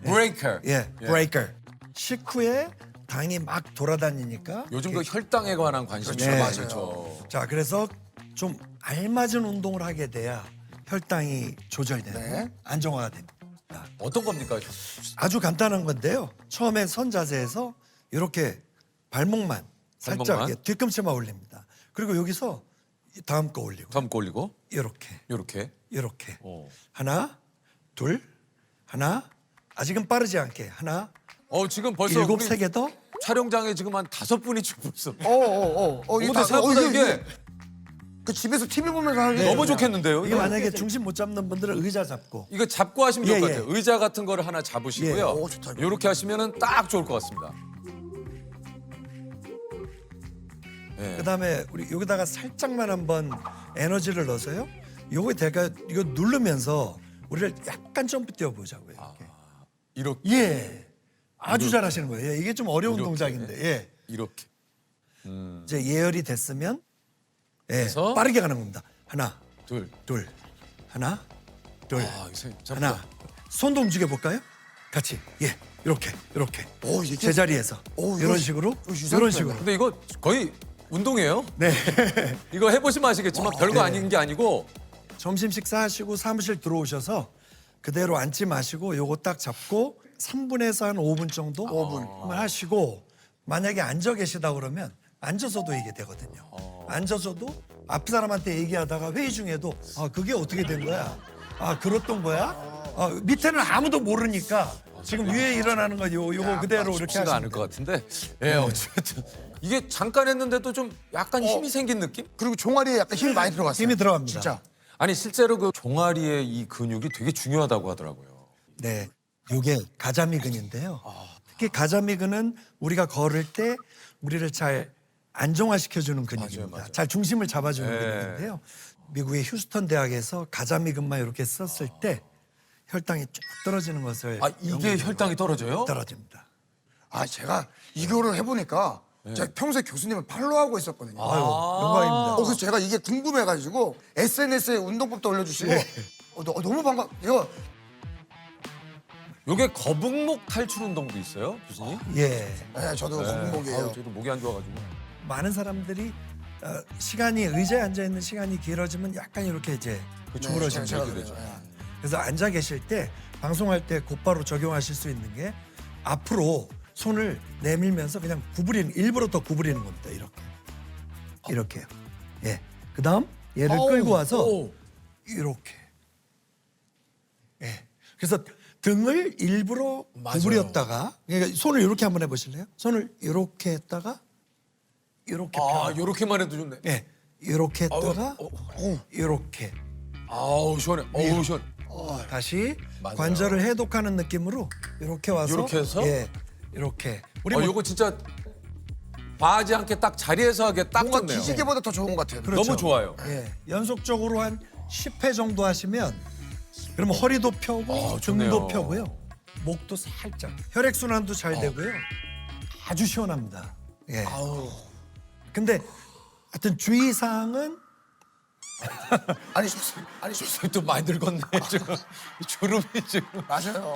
breaker. 예, breaker. 식후에 당이 막 돌아다니니까 요즘 그 혈당에 관한 관심이 네. 많죠. 자, 그래서 좀 알맞은 운동을 하게 돼야 혈당이 조절되고 안정화가 됩니다. 어떤 겁니까? 아주 간단한 건데요. 처음에 선 자세에서 이렇게 발목만 살짝 발목만? 이렇게 뒤꿈치만 올립니다. 그리고 여기서 다음 거 올리고 다음 거 올리고 이렇게 이렇게. 하나, 둘, 하나. 아직은 빠르지 않게 하나, 지금 벌써 7, 우리 3개 더. 촬영장에 지금 한 5분이 지금 벌써. 이게 근데 생각보다 이게 그 집에서 TV 보면서 하는 게 너무 좋겠는데요. 이게 만약에 중심 못 잡는 분들은 의자 잡고 이거 잡고 하시면 좋을 예, 것 예. 같아요. 의자 같은 거를 하나 잡으시고요. 예. 오, 좋다, 이거. 이렇게 하시면은 딱 좋을 것 같습니다. 예. 그다음에 우리 여기다가 살짝만 한번 에너지를 넣어서요. 요거 제가 이거 누르면서 우리를 약간 점프 뛰어보자고요. 이렇게. 이렇게 예, 아주 잘하시는 거예요. 예, 이게 좀 어려운 이렇게. 동작인데, 예. 이렇게. 이제 예열이 됐으면, 예, 그래서? 빠르게 가는 겁니다. 하나, 둘. 둘, 하나, 둘, 아, 이거 하나. 손도 움직여 볼까요? 같이, 예, 이렇게, 이렇게. 오, 이게 제자리에서 오, 이거 이런 식으로, 유산소네. 이런 식으로. 근데 이거 거의 운동이에요. 네. 이거 해보시면 아시겠지만 별거 아닌 게 아니고 점심 식사하시고 사무실 들어오셔서 그대로 앉지 마시고 요거 딱 잡고 3분에서 한 5분 정도 5분 하시고 만약에 앉아 계시다 그러면 앉아서도 이게 되거든요. 앉아서도 앞 사람한테 얘기하다가 회의 중에도 아 그게 어떻게 된 거야? 아 그랬던 거야? 아, 밑에는 아무도 모르니까 지금 위에 일어나는 거 요거 그대로 이렇게 쉽지가 하시면 않을 것 돼요. 같은데. 예, 어쨌든 이게 잠깐 했는데도 좀 약간 힘이 생긴 느낌? 그리고 종아리에 약간 힘이 많이 들어갔어요. 힘이 들어갑니다. 진짜. 아니 실제로 그 종아리의 이 근육이 되게 중요하다고 하더라고요. 네, 요게 가자미근인데요. 특히 가자미근은 우리가 걸을 때 우리를 잘 안정화시켜주는 근육입니다. 맞아요. 잘 중심을 잡아주는 네. 근육인데요. 미국의 휴스턴 대학에서 가자미근만 이렇게 썼을 때 혈당이 쭉 떨어지는 것을 아 이게 혈당이 떨어져요? 떨어집니다. 아, 제가 이거를 해보니까 제가 평소에 교수님을 팔로우하고 있었거든요. 아유, 영광입니다. 그래서 제가 이게 궁금해가지고 SNS에 운동법도 올려주시고 너무 반가. 이거 요게 거북목 탈출 운동도 있어요, 교수님? 예, 네, 저도 공복이에요. 아유, 저도 목이 안 좋아가지고. 많은 사람들이 시간이 의자에 앉아 있는 시간이 길어지면 약간 이렇게 이제 주물어지는 제가 거예요. 그래요. 그래서 앉아 계실 때 방송할 때 곧바로 적용하실 수 있는 게 앞으로 손을 내밀면서 그냥 구부리는 일부러 더 구부리는 겁니다. 이렇게요. 예. 그다음 얘를 끌고 와서 이렇게. 예. 그래서 등을 일부러 구부렸다가 그러니까 손을 이렇게 한번 해보실래요? 손을 이렇게 했다가 이렇게 아, 요렇게만 해도 좋네. 예. 이렇게 했다가 이렇게. 아우 시원해. 어우 시원. 다시 맞아요. 관절을 해독하는 느낌으로 이렇게 와서 이렇게 해서? 예, 이렇게 우리 뭐 요거 진짜 과하지 않게 딱 자리에서 하게 딱 뭔가 좋네요. 기지개보다 더 좋은 것 같아요. 그렇죠. 너무 좋아요. 예, 연속적으로 한 10회 정도 하시면 그러면 허리도 펴고 좋네요. 등도 펴고요, 목도 살짝 혈액 순환도 잘 되고요, 아주 시원합니다. 예. 근데 하여튼 주의사항은 아니 또 많이 늙었네 지금. 주름이 지금. 맞아요.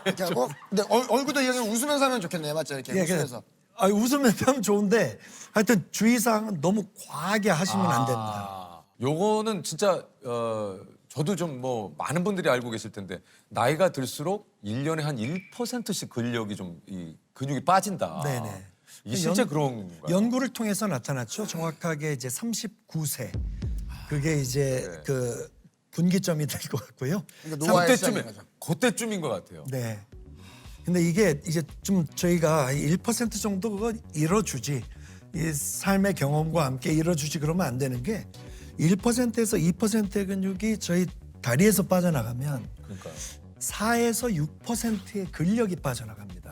이렇게 하고 근데 얼굴도 이렇게 웃으면서 하면 좋겠네요, 맞죠? 이렇게 예, 웃으면서. 웃으면 하면 좋은데 하여튼 주의사항은 너무 과하게 하시면 안 됩니다. 요거는 진짜 저도 좀 뭐 많은 분들이 알고 계실 텐데 나이가 들수록 1년에 한 1%씩 근력이 좀 이 근육이 빠진다. 네네. 이게 실제 그런 건가요? 연구를 통해서 나타났죠. 정확하게 이제 39세. 그게 이제 그 분기점이 될 것 같고요. 그러니까 노화의 시작인 그때쯤에 거죠. 그때쯤인 것 같아요. 네. 근데 이게 이제 좀 저희가 1% 정도 그거 이뤄주지, 이 삶의 경험과 함께 이뤄주지 그러면 안 되는 게 1%에서 2%의 근육이 저희 다리에서 빠져나가면 그러니까요. 4에서 6%의 근력이 빠져나갑니다.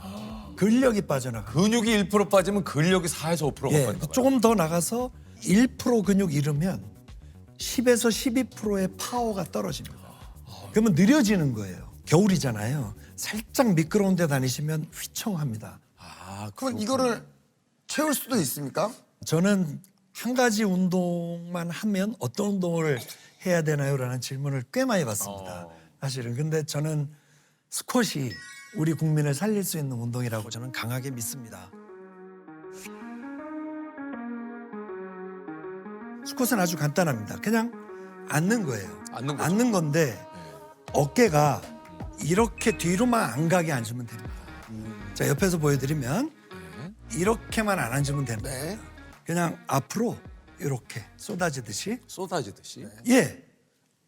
근력이 빠져나가. 근육이 1% 빠지면 근력이 4에서 5%가 예, 빠진다. 조금 더 나가서 1% 근육 잃으면 10에서 12%의 파워가 떨어집니다. 그러면 느려지는 거예요. 겨울이잖아요. 살짝 미끄러운 데 다니시면 휘청합니다. 그럼 이거를 채울 수도 있습니까? 저는 한 가지 운동만 하면 어떤 운동을 해야 되나요? 라는 질문을 꽤 많이 받습니다. 사실은. 근데 저는 스쿼시 우리 국민을 살릴 수 있는 운동이라고 저는 강하게 믿습니다. 스쿼트는 아주 간단합니다. 그냥 앉는 거예요. 앉는 거죠. 앉는 건데 어깨가 이렇게 뒤로만 안 가게 앉으면 됩니다. 자, 옆에서 보여드리면 이렇게만 안 앉으면 됩니다. 네. 그냥 앞으로 이렇게 쏟아지듯이. 쏟아지듯이. 예,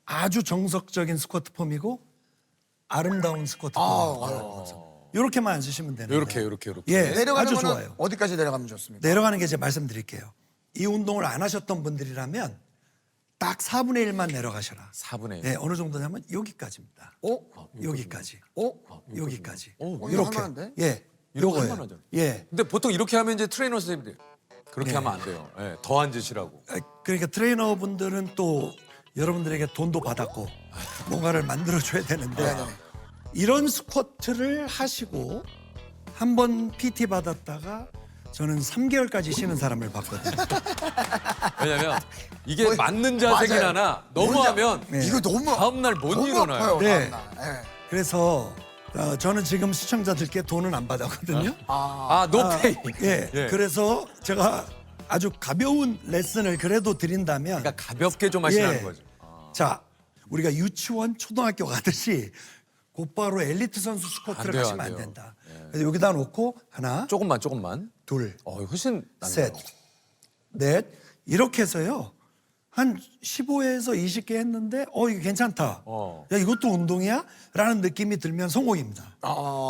아주 정석적인 스쿼트 폼이고 아름다운 스쿼트 폼. 이렇게만 앉으시면 되는 거예요. 요렇게. 예, 내려가는 아주 거는 좋아요. 어디까지 내려가면 좋습니까? 내려가는 게 이제 말씀드릴게요. 이 운동을 안 하셨던 분들이라면 딱 4분의 1만 내려가셔라. 4분의 1. 네, 어느 정도냐면 여기까지입니다. 여기까지. 여기까지. 이거 이렇게. 할만한데? 예. 이러고 요거예요. 할만하죠. 예. 근데 보통 이렇게 하면 이제 트레이너 선생님들 그렇게 하면 안 돼요. 예, 더 앉으시라고. 그러니까 트레이너분들은 또 여러분들에게 돈도 받았고 뭔가를 만들어줘야 되는데 이런 스쿼트를 하시고 한 번 PT 받았다가 저는 3개월까지 쉬는 사람을 봤거든요. 왜냐면 이게 맞는 자세긴 맞아요. 하나 너무 하면 이거 너무 다음날 못 너무 일어나요. 아파요, 네. 다음날. 예. 그래서 저는 지금 시청자들께 돈은 안 받았거든요. 아, 노페이. 예. 예. 그래서 제가 아주 가벼운 레슨을 그래도 드린다면 그러니까 가볍게 좀 하시라는 예. 거죠. 자, 우리가 유치원, 초등학교 가듯이 곧바로 엘리트 선수 스쿼트를 안 돼요, 하시면 안 안 돼요. 된다. 그래서 여기다 놓고 하나, 조금만. 둘, 훨씬 낫네요. 셋, 넷 이렇게 해서요. 한 15회에서 20개 했는데 이거 괜찮다. 야, 이것도 운동이야? 라는 느낌이 들면 성공입니다.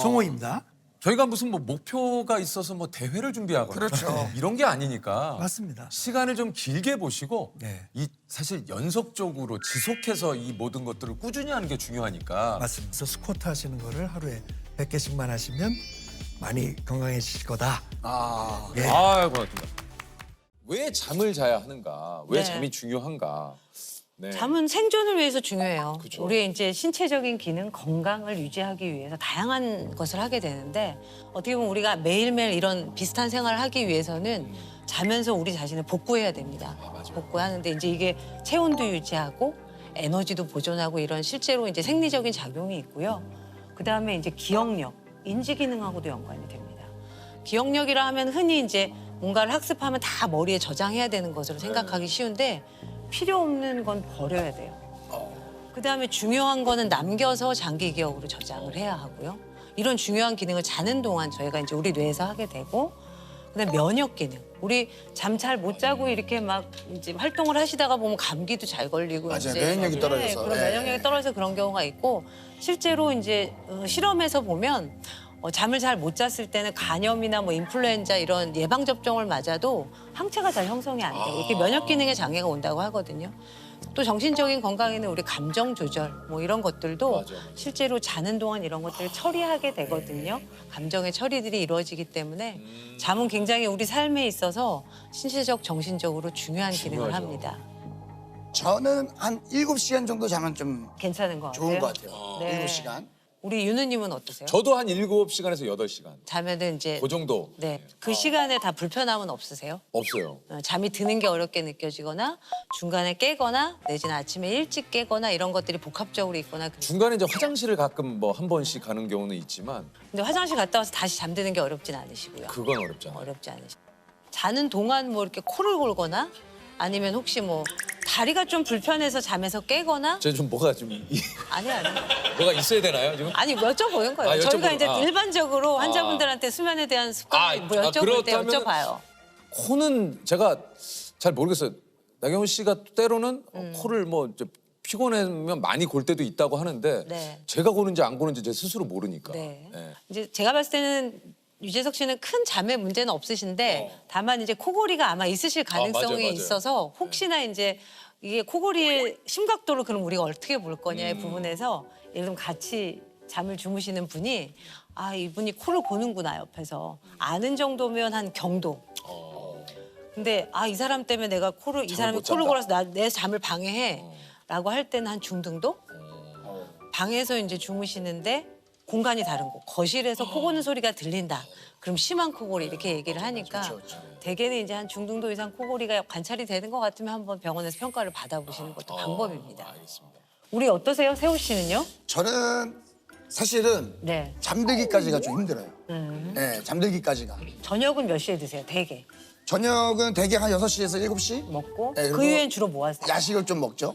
성공입니다. 저희가 무슨 뭐 목표가 있어서 뭐 대회를 준비하거나 그렇죠. 이런 게 아니니까 맞습니다. 시간을 좀 길게 보시고 네. 이 사실 연속적으로 지속해서 이 모든 것들을 꾸준히 하는 게 중요하니까 맞습니다. 그래서 스쿼트 하시는 거를 하루에 100개씩만 하시면 많이 건강해지실 거다. 예. 고맙습니다. 왜 잠을 자야 하는가? 왜 네. 잠이 중요한가? 네. 잠은 생존을 위해서 중요해요. 그쵸. 우리의 이제 신체적인 기능, 건강을 유지하기 위해서 다양한 것을 하게 되는데 어떻게 보면 우리가 매일매일 이런 비슷한 생활을 하기 위해서는 자면서 우리 자신을 복구해야 됩니다. 복구하는데 이제 이게 체온도 유지하고 에너지도 보존하고 이런 실제로 이제 생리적인 작용이 있고요. 그다음에 이제 기억력, 인지 기능하고도 연관이 됩니다. 기억력이라 하면 흔히 이제 뭔가를 학습하면 다 머리에 저장해야 되는 것으로 생각하기 쉬운데 필요 없는 건 버려야 돼요. 그다음에 중요한 거는 남겨서 장기 기억으로 저장을 해야 하고요. 이런 중요한 기능을 자는 동안 저희가 이제 우리 뇌에서 하게 되고 그다음에 면역 기능. 우리 잠 잘 못 자고 이렇게 막 이제 활동을 하시다가 보면 감기도 잘 걸리고 맞아요. 이제 면역력이 떨어져서. 네, 그런 예. 면역력이 떨어져서 그런 경우가 있고 실제로 이제 실험에서 보면 잠을 잘 못 잤을 때는 간염이나 뭐 인플루엔자 이런 예방 접종을 맞아도 항체가 잘 형성이 안 되고 이렇게 면역 기능에 장애가 온다고 하거든요. 또 정신적인 건강에는 우리 감정 조절 뭐 이런 것들도 실제로 자는 동안 이런 것들을 처리하게 되거든요. 감정의 처리들이 이루어지기 때문에 잠은 굉장히 우리 삶에 있어서 신체적, 정신적으로 중요한 기능을 합니다. 저는 한 7시간 정도 자면 좀 괜찮은 것 같아요. 좋은 것 같아요. 네. 7시간. 우리 유느님은 어떠세요? 저도 한 7시간에서 8시간. 자면은 이제 그 정도. 네. 그 시간에 다 불편함은 없으세요? 없어요. 잠이 드는 게 어렵게 느껴지거나 중간에 깨거나 내지는 아침에 일찍 깨거나 이런 것들이 복합적으로 있거나 중간에 이제 화장실을 가끔 뭐 한 번씩 가는 경우는 있지만 근데 화장실 갔다 와서 다시 잠드는 게 어렵진 않으시고요. 그건 어렵잖아요. 어렵지 않으시고 자는 동안 뭐 이렇게 코를 골거나 아니면 혹시 뭐 다리가 좀 불편해서 잠에서 깨거나 제가 좀 뭐가 좀 아니 뭐가 있어야 되나요 지금? 아니 여쭤보는 거예요. 아, 저희가 여쭤보는- 이제 아. 일반적으로 환자분들한테 수면에 대한 습관 뭐 여쭤볼 때 그렇다면은 여쭤봐요. 코는 제가 잘 모르겠어요. 나경원 씨가 때로는 코를 뭐 이제 피곤하면 많이 골 때도 있다고 하는데 네. 제가 고는지 안 고는지 제 스스로 모르니까. 네. 네. 이제 제가 봤을 때는 유재석 씨는 큰 잠의 문제는 없으신데 다만 이제 코골이가 아마 있으실 가능성이 맞아요. 있어서 혹시나 이제 이게 코골이의 심각도를 그럼 우리가 어떻게 볼 거냐의 부분에서 예를 들면 같이 잠을 주무시는 분이 아 이분이 코를 고는구나 옆에서 아는 정도면 한 경도. 근데 아 이 사람 때문에 내가 코를 이 사람이 못 코를 잔다. 골아서 내 잠을 방해해라고 할 때는 한 중등도. 방에서 이제 주무시는데 공간이 다른 곳, 거실에서 코 고는 소리가 들린다. 그럼 심한 코골이 이렇게 얘기를 하니까 대개는 이제 한 중등도 이상 코골이가 관찰이 되는 것 같으면 한번 병원에서 평가를 받아보시는 것도 방법입니다. 우리 어떠세요, 세호 씨는요? 저는 사실은 네. 잠들기까지가 좀 힘들어요. 네, 잠들기까지가. 저녁은 몇 시에 드세요, 대개? 저녁은 대개 한 6시에서 7시? 먹고 네, 그 그리고 이후엔 주로 뭐 하세요? 야식을 좀 먹죠.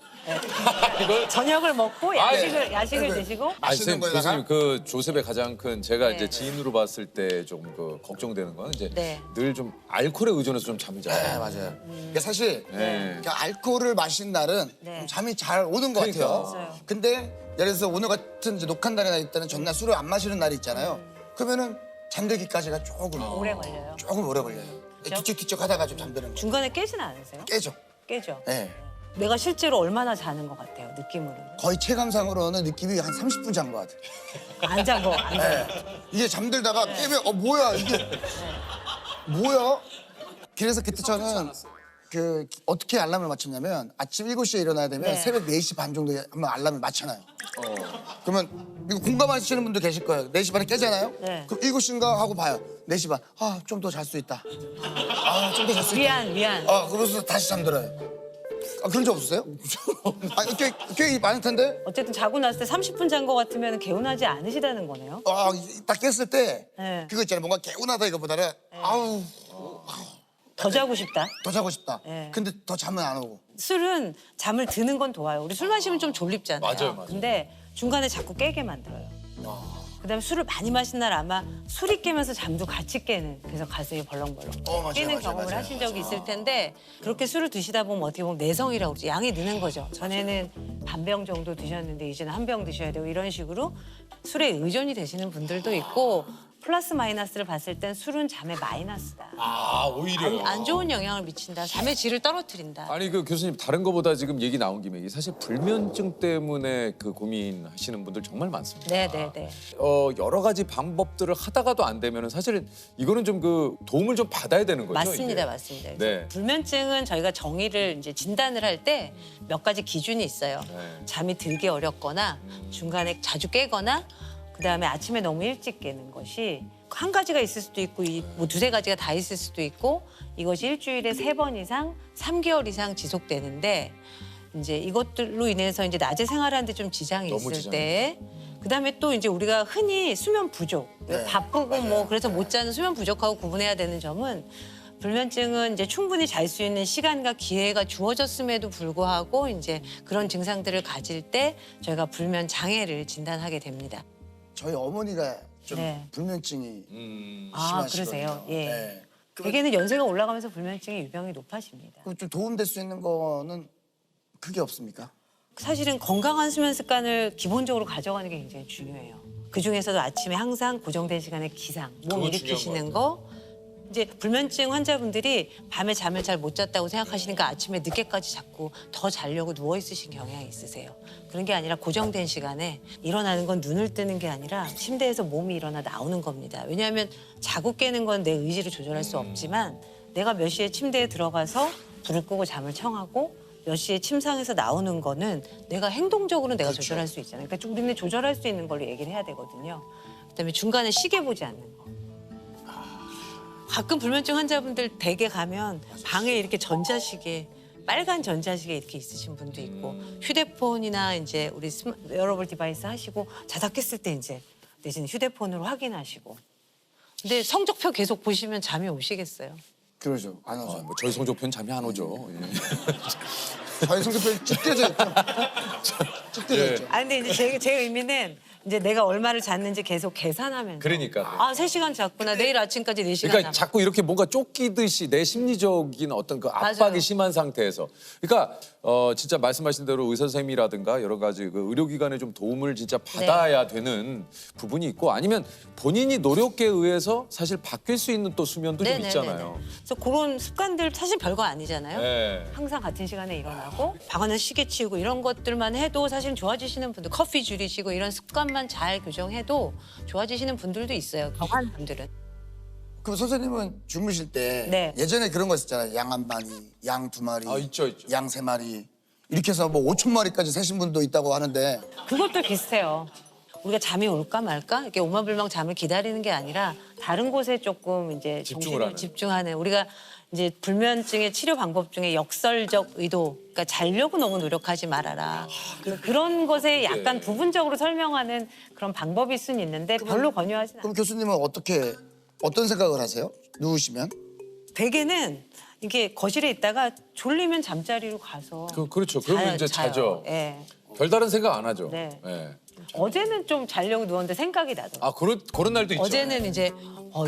저녁을 먹고 야식을 네. 드시고 아니, 맛있는 선생님, 거에다가? 교수님 그 조셉의 가장 큰 제가 네. 이제 지인으로 봤을 때 좀 그 걱정되는 건 이제 네. 늘 좀 알코올에 의존해서 좀 잠을 자요. 네, 맞아요. 그러니까 사실 네. 그러니까 알코올을 마신 날은 네. 좀 잠이 잘 오는 것 그러니까. 같아요. 맞아요. 근데 예를 들어서 오늘 같은 이제 녹화 날이나 있다는 전날 술을 안 마시는 날이 있잖아요. 그러면은 잠들기까지가 조금 오래 걸려요. 조금 오래 걸려요. 뒤척뒤척 하다가 좀 잠드는 거. 중간에 깨지는 않으세요? 깨죠. 깨죠. 네. 내가 실제로 얼마나 자는 것 같아요, 느낌으로는. 거의 체감상으로는 느낌이 한 30분 잔 것 같아요. 안 잔 거, 안 잔 거. 네. 이게 잠들다가 깨면 뭐야 이게 뭐야? 그래서 그때 저는 어떻게 알람을 맞췄냐면 아침 7시에 일어나야 되면 네. 새벽 4시 반 정도에 한번 알람을 맞춰놔요. 그러면 이거 공감하시는 분도 계실 거예요. 4시 반에 깨잖아요? 네. 그럼 7시인가 하고 봐요. 4시 반. 아, 좀 더 잘 수 있다. 아, 좀 더 잘 수 있다. 미안. 아, 그러면서 다시 잠들어요. 아, 그런 적 없으세요? 아, 꽤 많을 텐데? 어쨌든 자고 났을 때 30분 잔 거 같으면 개운하지 않으시다는 거네요. 아, 딱 깼을 때 네. 그거 있잖아요. 뭔가 개운하다 이거보다는 아우, 더 자고 싶다. 더 자고 싶다. 네. 근데 더 잠은 안 오고. 술은 잠을 드는 건 도와요. 우리 술 마시면 좀 졸립잖아요. 맞아요. 근데 중간에 자꾸 깨게 만들어요. 그다음에 술을 많이 마신 날 아마 술이 깨면서 잠도 같이 깨는, 그래서 가슴이 벌렁벌렁 맞아요, 깨는 맞아요, 경험을 맞아요. 하신 적이 있을 텐데, 그렇게 술을 드시다 보면 어떻게 보면 내성이라고 그러죠. 양이 느는 거죠. 전에는 반병 정도 드셨는데 이제는 한 병 드셔야 되고, 이런 식으로 술에 의존이 되시는 분들도 있고, 플러스 마이너스를 봤을 땐 술은 잠에 마이너스다. 아, 오히려. 안 좋은 영향을 미친다. 잠의 질을 떨어뜨린다. 아니 그 교수님 다른 거보다 지금 얘기 나온 김에 이게 사실 불면증 때문에 그 고민하시는 분들 정말 많습니다. 네네네. 여러 가지 방법들을 하다가도 안 되면은 사실은 이거는 좀 그 도움을 좀 받아야 되는 거죠. 맞습니다, 이게. 맞습니다. 그래서 네. 불면증은 저희가 정의를 이제 진단을 할 때 몇 가지 기준이 있어요. 네. 잠이 들기 어렵거나 중간에 자주 깨거나 그다음에 아침에 너무 일찍 깨는 것이 한 가지가 있을 수도 있고 뭐 두세 가지가 다 있을 수도 있고, 이것이 일주일에 3번 이상 3개월 이상 지속되는데, 이제 이것들로 인해서 이제 낮에 생활하는데 좀 지장이 너무 있을 때, 그다음에 또 이제 우리가 흔히 수면 부족, 네, 바쁘고 뭐 그래서 못 자는 수면 부족하고 구분해야 되는 점은, 불면증은 이제 충분히 잘 수 있는 시간과 기회가 주어졌음에도 불구하고 이제 그런 증상들을 가질 때 저희가 불면 장애를 진단하게 됩니다. 저희 어머니가 좀 네. 불면증이 아, 심하시거든요. 그러세요? 예. 네. 대개는 연세가 올라가면서 불면증의 유병이 높아집니다. 그럼 좀 도움될 수 있는 거는 크게 없습니까? 사실은 건강한 수면 습관을 기본적으로 가져가는 게 굉장히 중요해요. 그중에서도 아침에 항상 고정된 시간에 기상, 몸 그거 일으키시는 거. 이제 불면증 환자분들이 밤에 잠을 잘 못 잤다고 생각하시니까 아침에 늦게까지 자꾸 더 자려고 누워 있으신 경향이 있으세요. 그런 게 아니라 고정된 시간에 일어나는 건 눈을 뜨는 게 아니라 침대에서 몸이 일어나 나오는 겁니다. 왜냐하면 자고 깨는 건 내 의지를 조절할 수 없지만, 내가 몇 시에 침대에 들어가서 불을 끄고 잠을 청하고 몇 시에 침상에서 나오는 거는 내가 행동적으로 내가 조절할 수 있잖아요. 그러니까 우리는 조절할 수 있는 걸로 얘기를 해야 되거든요. 그다음에 중간에 시계 보지 않는 거. 가끔 불면증 환자분들 댁에 가면 방에 이렇게 전자시계, 빨간 전자시계 이렇게 있으신 분도 있고, 휴대폰이나 이제 우리 웨어러블 디바이스 하시고 자다 깼을 때 이제 대신 휴대폰으로 확인하시고. 근데 성적표 계속 보시면 잠이 오시겠어요? 그러죠. 안 오죠. 뭐 저희 성적표는 잠이 안 오죠. 예. 저희 성적표에 찢겨져 있죠. 찢겨져 있죠. 아 근데 이제 제 의미는 이제 내가 얼마를 잤는지 계속 계산하면서. 그러니까. 아, 3시간 잤구나. 내일 아침까지 4시간 그러니까 남았. 자꾸 이렇게 뭔가 쫓기듯이 내 심리적인 어떤 그 압박이 맞아요. 심한 상태에서, 그러니까 진짜 말씀하신 대로 의사 선생님이라든가 여러 가지 그 의료기관에 좀 도움을 진짜 받아야 되는 부분이 있고, 아니면 본인이 노력에 의해서 사실 바뀔 수 있는 또 수면도 좀 있잖아요. 그래서 그런 습관들 사실 별거 아니잖아요. 네. 항상 같은 시간에 일어나고 방 안에 시계 치우고 이런 것들만 해도 사실 좋아지시는 분들, 커피 줄이시고 이런 습관만 잘 교정해도 좋아지시는 분들도 있어요. 강한 분들은. 그럼 선생님은 주무실 때 네. 예전에 그런 거 있었잖아요. 양 1마리, 양 2마리, 아, 있죠. 양 3마리. 이렇게 해서 뭐 5,000마리까지 세신 분도 있다고 하는데 그것도 비슷해요. 우리가 잠이 올까 말까 이렇게 오마불망 잠을 기다리는 게 아니라 다른 곳에 조금 이제 집중을 정신을 하는. 집중하는, 우리가 이제 불면증의 치료 방법 중에 역설적 의도, 그러니까 자려고 너무 노력하지 말아라. 그런 것에 약간 부분적으로 설명하는 그런 방법일 수는 있는데 별로 권유하진 않아요. 그럼 교수님은 어떤 생각을 하세요? 누우시면? 대개는 이게 거실에 있다가 졸리면 잠자리로 가서 그렇죠. 그러면 이제 자요. 자죠. 예. 별다른 생각 안 하죠. 네. 예. 어제는 좀 자려고 누웠는데 생각이 나더라고요. 아, 그런 날도 있죠. 어제는 이제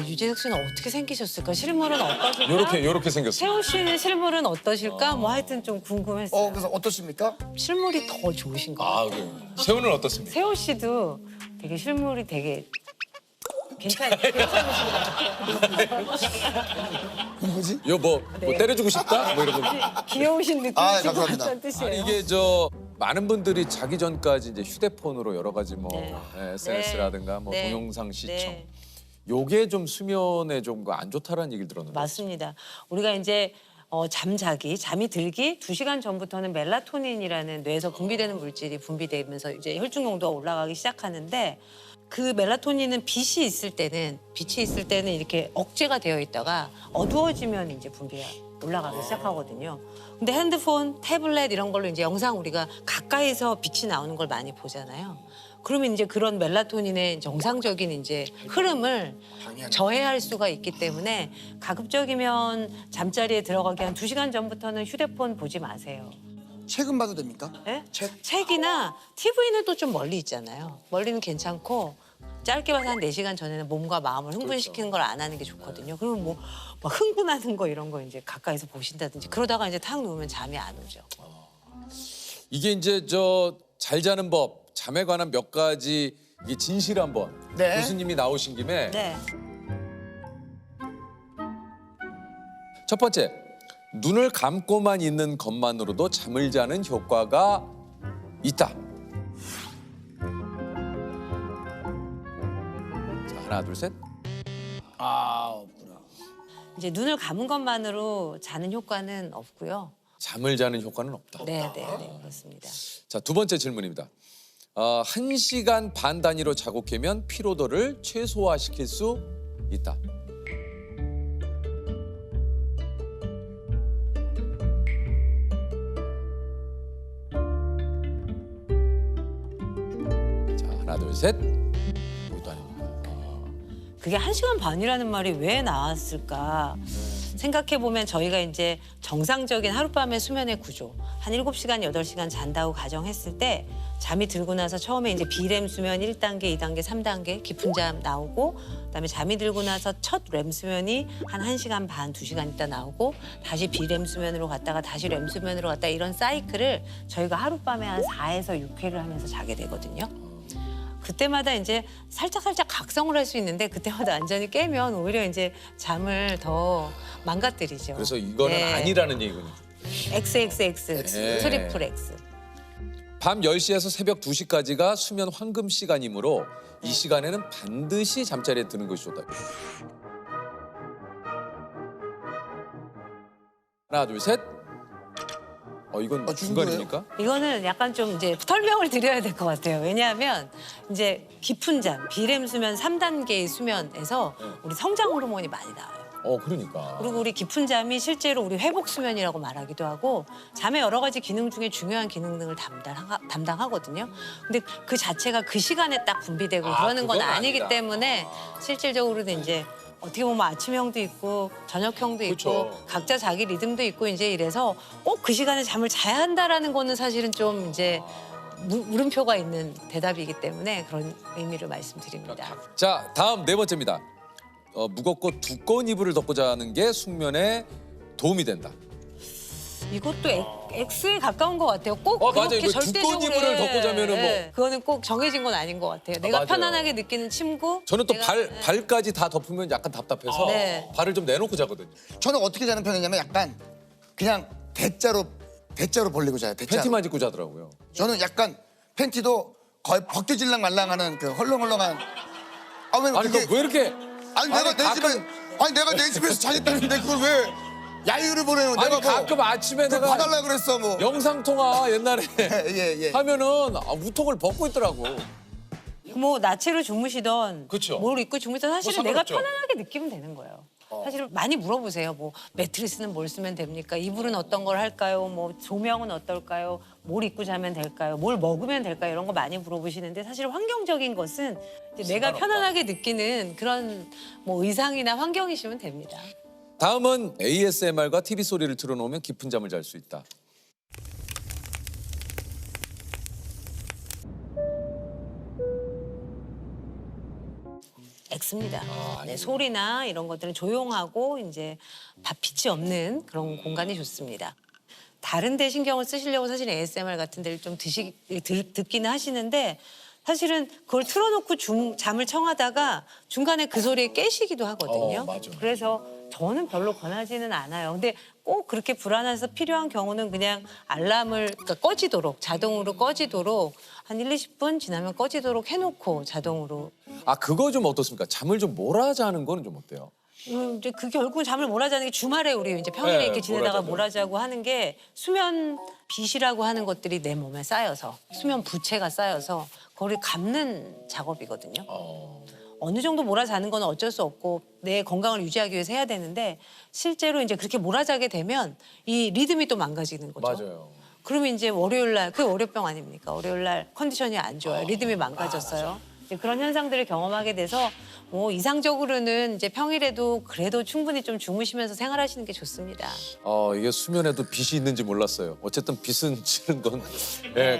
유재석 씨는 어떻게 생기셨을까? 실물은 어떠실까? 요렇게 생겼어요. 세호 씨는 실물은 어떠실까? 뭐 하여튼 좀 궁금했어요. 그래서 어떠십니까? 실물이 더 좋으신 것 같아요. 세훈은 어떻습니까? 세호 씨도 되게 실물이 되게 괜찮으신가요? 뭐지? 이거 뭐 때려주고 싶다? 뭐 이런 거. 귀여우신 느낌이신 것 감사합니다. 같다는 뜻이에요. 이게 많은 분들이 자기 전까지 이제 휴대폰으로 여러 가지 SNS라든가 네. 동영상 시청. 네. 요게 좀 수면에 좀 안 좋다라는 얘기를 들었는데. 맞습니다. 우리가 이제 잠이 들기 2시간 전부터는 멜라토닌이라는 뇌에서 분비되는 물질이 분비되면서 이제 혈중 농도가 올라가기 시작하는데 그 멜라토닌은 빛이 있을 때는 이렇게 억제가 되어 있다가 어두워지면 이제 분비가 올라가기 시작하거든요. 근데 핸드폰, 태블릿 이런 걸로 이제 영상 우리가 가까이서 빛이 나오는 걸 많이 보잖아요. 그러면 이제 그런 멜라토닌의 정상적인 이제 흐름을 저해할 수가 있기 때문에 가급적이면 잠자리에 들어가기 한 2시간 전부터는 휴대폰 보지 마세요. 책은 봐도 됩니까? 네? 책? 책이나 TV는 또 좀 멀리 있잖아요. 멀리는 괜찮고 짧게 봐서 한 4시간 전에는 몸과 마음을 흥분시키는 걸 안 하는 게 좋거든요. 그러면 뭐 막 흥분하는 거 이런 거 이제 가까이서 보신다든지 그러다가 이제 탁 누우면 잠이 안 오죠. 이게 이제 잘 자는 법, 잠에 관한 몇 가지 이게 진실 한번 네. 교수님이 나오신 김에 네. 첫 번째, 눈을 감고만 있는 것만으로도 잠을 자는 효과가 있다. 자, 하나, 둘, 셋. 이제 눈을 감은 것만으로 자는 효과는 없고요. 잠을 자는 효과는 없다. 네, 그렇습니다. 자, 두 번째 질문입니다. 1시간 반 단위로 자고 깨면 피로도를 최소화시킬 수 있다. 자, 하나, 둘, 셋. 이것도 아닙니다. 그게 1시간 반이라는 말이 왜 나왔을까? 생각해보면 저희가 이제 정상적인 하룻밤의 수면의 구조 한 7시간, 8시간 잔다고 가정했을 때 잠이 들고 나서 처음에 이제 비렘 수면 1단계, 2단계, 3단계 깊은 잠 나오고 그다음에 잠이 들고 나서 첫 렘 수면이 한 1시간 반, 2시간 있다 나오고 다시 비렘 수면으로 갔다가 다시 렘 수면으로 갔다가 이런 사이클을 저희가 하룻밤에 한 4에서 6회를 하면서 자게 되거든요. 그때마다 이제 살짝 각성을 할 수 있는데 그때마다 완전히 깨면 오히려 이제 잠을 더 망가뜨리죠. 그래서 이거는 네. 아니라는 얘기군요. XXX, 네. 트리플 X. 밤 10시에서 새벽 2시까지가 수면 황금 시간이므로 이 시간에는 반드시 잠자리에 드는 것이 좋다. 하나, 둘, 셋. 이건 중간입니까? 이거는 약간 좀 이제 설명을 드려야 될 것 같아요. 왜냐하면 이제 깊은 잠, 비렘 수면 3단계의 수면에서 우리 성장 호르몬이 많이 나와요. 그러니까. 그리고 우리 깊은 잠이 실제로 우리 회복 수면이라고 말하기도 하고 잠의 여러 가지 기능 중에 중요한 기능 등을 담당하거든요. 근데 그 자체가 그 시간에 딱 분비되고 그러는 건 그건 아니기 아니다. 때문에 실질적으로는 이제 어떻게 보면 아침형도 있고 저녁형도 있고 그렇죠. 각자 자기 리듬도 있고 이제 이래서 꼭 그 시간에 잠을 자야 한다라는 거는 사실은 좀 이제 물음표가 있는 대답이기 때문에 그런 의미를 말씀드립니다. 자, 다음 네 번째입니다. 무겁고 두꺼운 이불을 덮고 자는 게 숙면에 도움이 된다. 이것도 X에 가까운 것 같아요. 꼭 맞아요. 그렇게 이거 절대적으로 두꺼운 이불을 덮고 자면은 뭐. 그거는 꼭 정해진 건 아닌 것 같아요. 내가 맞아요. 편안하게 느끼는 침구. 저는 또 내가- 발까지 다 덮으면 약간 답답해서 네. 발을 좀 내놓고 자거든요. 저는 어떻게 자는 편이냐면 약간 그냥 대자로 벌리고 자요. 대자로. 팬티만 입고 자더라고요. 저는 약간 팬티도 거의 벗겨질랑 말랑하는 그 헐렁헐렁한. 아니, 그거 왜 이렇게 내가 내 집에서 자겠다는데 그걸 왜 야유를 보내요? 아니, 내가 뭐 가끔 아침에 내가 봐달라 그랬어 뭐. 영상 통화 옛날에 예. 하면은 우통을 벗고 있더라고. 뭐 나체로 주무시던 그쵸. 뭘 입고 주무시던 사실은 뭐 내가 상관없죠. 편안하게 느끼면 되는 거예요. 사실 많이 물어보세요. 뭐 매트리스는 뭘 쓰면 됩니까? 이불은 어떤 걸 할까요? 뭐 조명은 어떨까요? 뭘 입고 자면 될까요? 뭘 먹으면 될까요? 이런 거 많이 물어보시는데 사실 환경적인 것은 이제 내가 편안하게 느끼는 그런 뭐 의상이나 환경이시면 됩니다. 다음은 ASMR과 TV 소리를 틀어놓으면 깊은 잠을 잘 수 있다. X입니다. 네, 소리나 이런 것들은 조용하고 이제 빛이 없는 그런 공간이 좋습니다. 다른 데 신경을 쓰시려고 사실 ASMR 같은 데를 좀 듣기는 하시는데 사실은 그걸 틀어놓고 잠을 청하다가 중간에 그 소리에 깨시기도 하거든요. 맞아. 그래서 저는 별로 권하지는 않아요. 근데 꼭 그렇게 불안해서 필요한 경우는 그냥 알람을 그러니까 꺼지도록 자동으로 꺼지도록 한 1, 20분 지나면 꺼지도록 해놓고 자동으로. 아 그거 좀 어떻습니까? 잠을 좀 몰아자는 거는 좀 어때요? 이제 그 결국은 잠을 몰아자는 게 주말에 우리 이제 평일에 네, 이렇게 지내다가 몰아자죠. 몰아자고 하는 게 수면 빛이라고 하는 것들이 내 몸에 쌓여서 수면 부채가 쌓여서 그걸 감는 작업이거든요. 어느 정도 몰아자는 건 어쩔 수 없고 내 건강을 유지하기 위해서 해야 되는데 실제로 이제 그렇게 몰아자게 되면 이 리듬이 또 망가지는 거죠. 맞아요. 그러면 이제 월요일 날 그게 월요병 아닙니까? 월요일 날 컨디션이 안 좋아요. 리듬이 망가졌어요. 이제 그런 현상들을 경험하게 돼서 뭐 이상적으로는 이제 평일에도 그래도 충분히 좀 주무시면서 생활하시는 게 좋습니다. 이게 수면에도 빚이 있는지 몰랐어요. 어쨌든 빚은 지는 건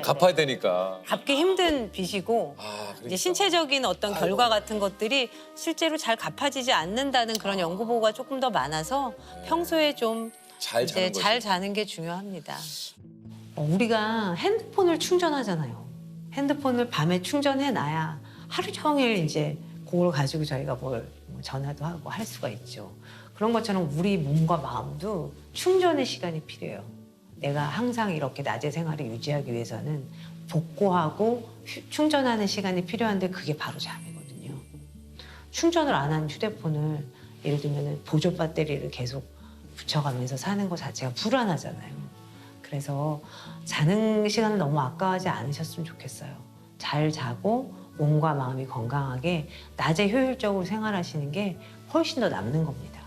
갚아야 되니까. 갚기 힘든 빚이고 그러니까. 이제 신체적인 어떤 결과 같은 것들이 실제로 잘 갚아지지 않는다는 그런 연구 보고가 조금 더 많아서 평소에 좀 잘 이제 자는 잘 거지. 자는 게 중요합니다. 우리가 핸드폰을 충전하잖아요. 핸드폰을 밤에 충전해 놔야 하루 종일 이제 그걸 가지고 저희가 뭘 전화도 하고 할 수가 있죠. 그런 것처럼 우리 몸과 마음도 충전의 시간이 필요해요. 내가 항상 이렇게 낮의 생활을 유지하기 위해서는 복구하고 충전하는 시간이 필요한데 그게 바로 잠이거든요. 충전을 안 한 휴대폰을 예를 들면 보조 배터리를 계속 붙여가면서 사는 것 자체가 불안하잖아요. 그래서 자는 시간을 너무 아까워하지 않으셨으면 좋겠어요. 잘 자고 몸과 마음이 건강하게 낮에 효율적으로 생활하시는 게 훨씬 더 남는 겁니다.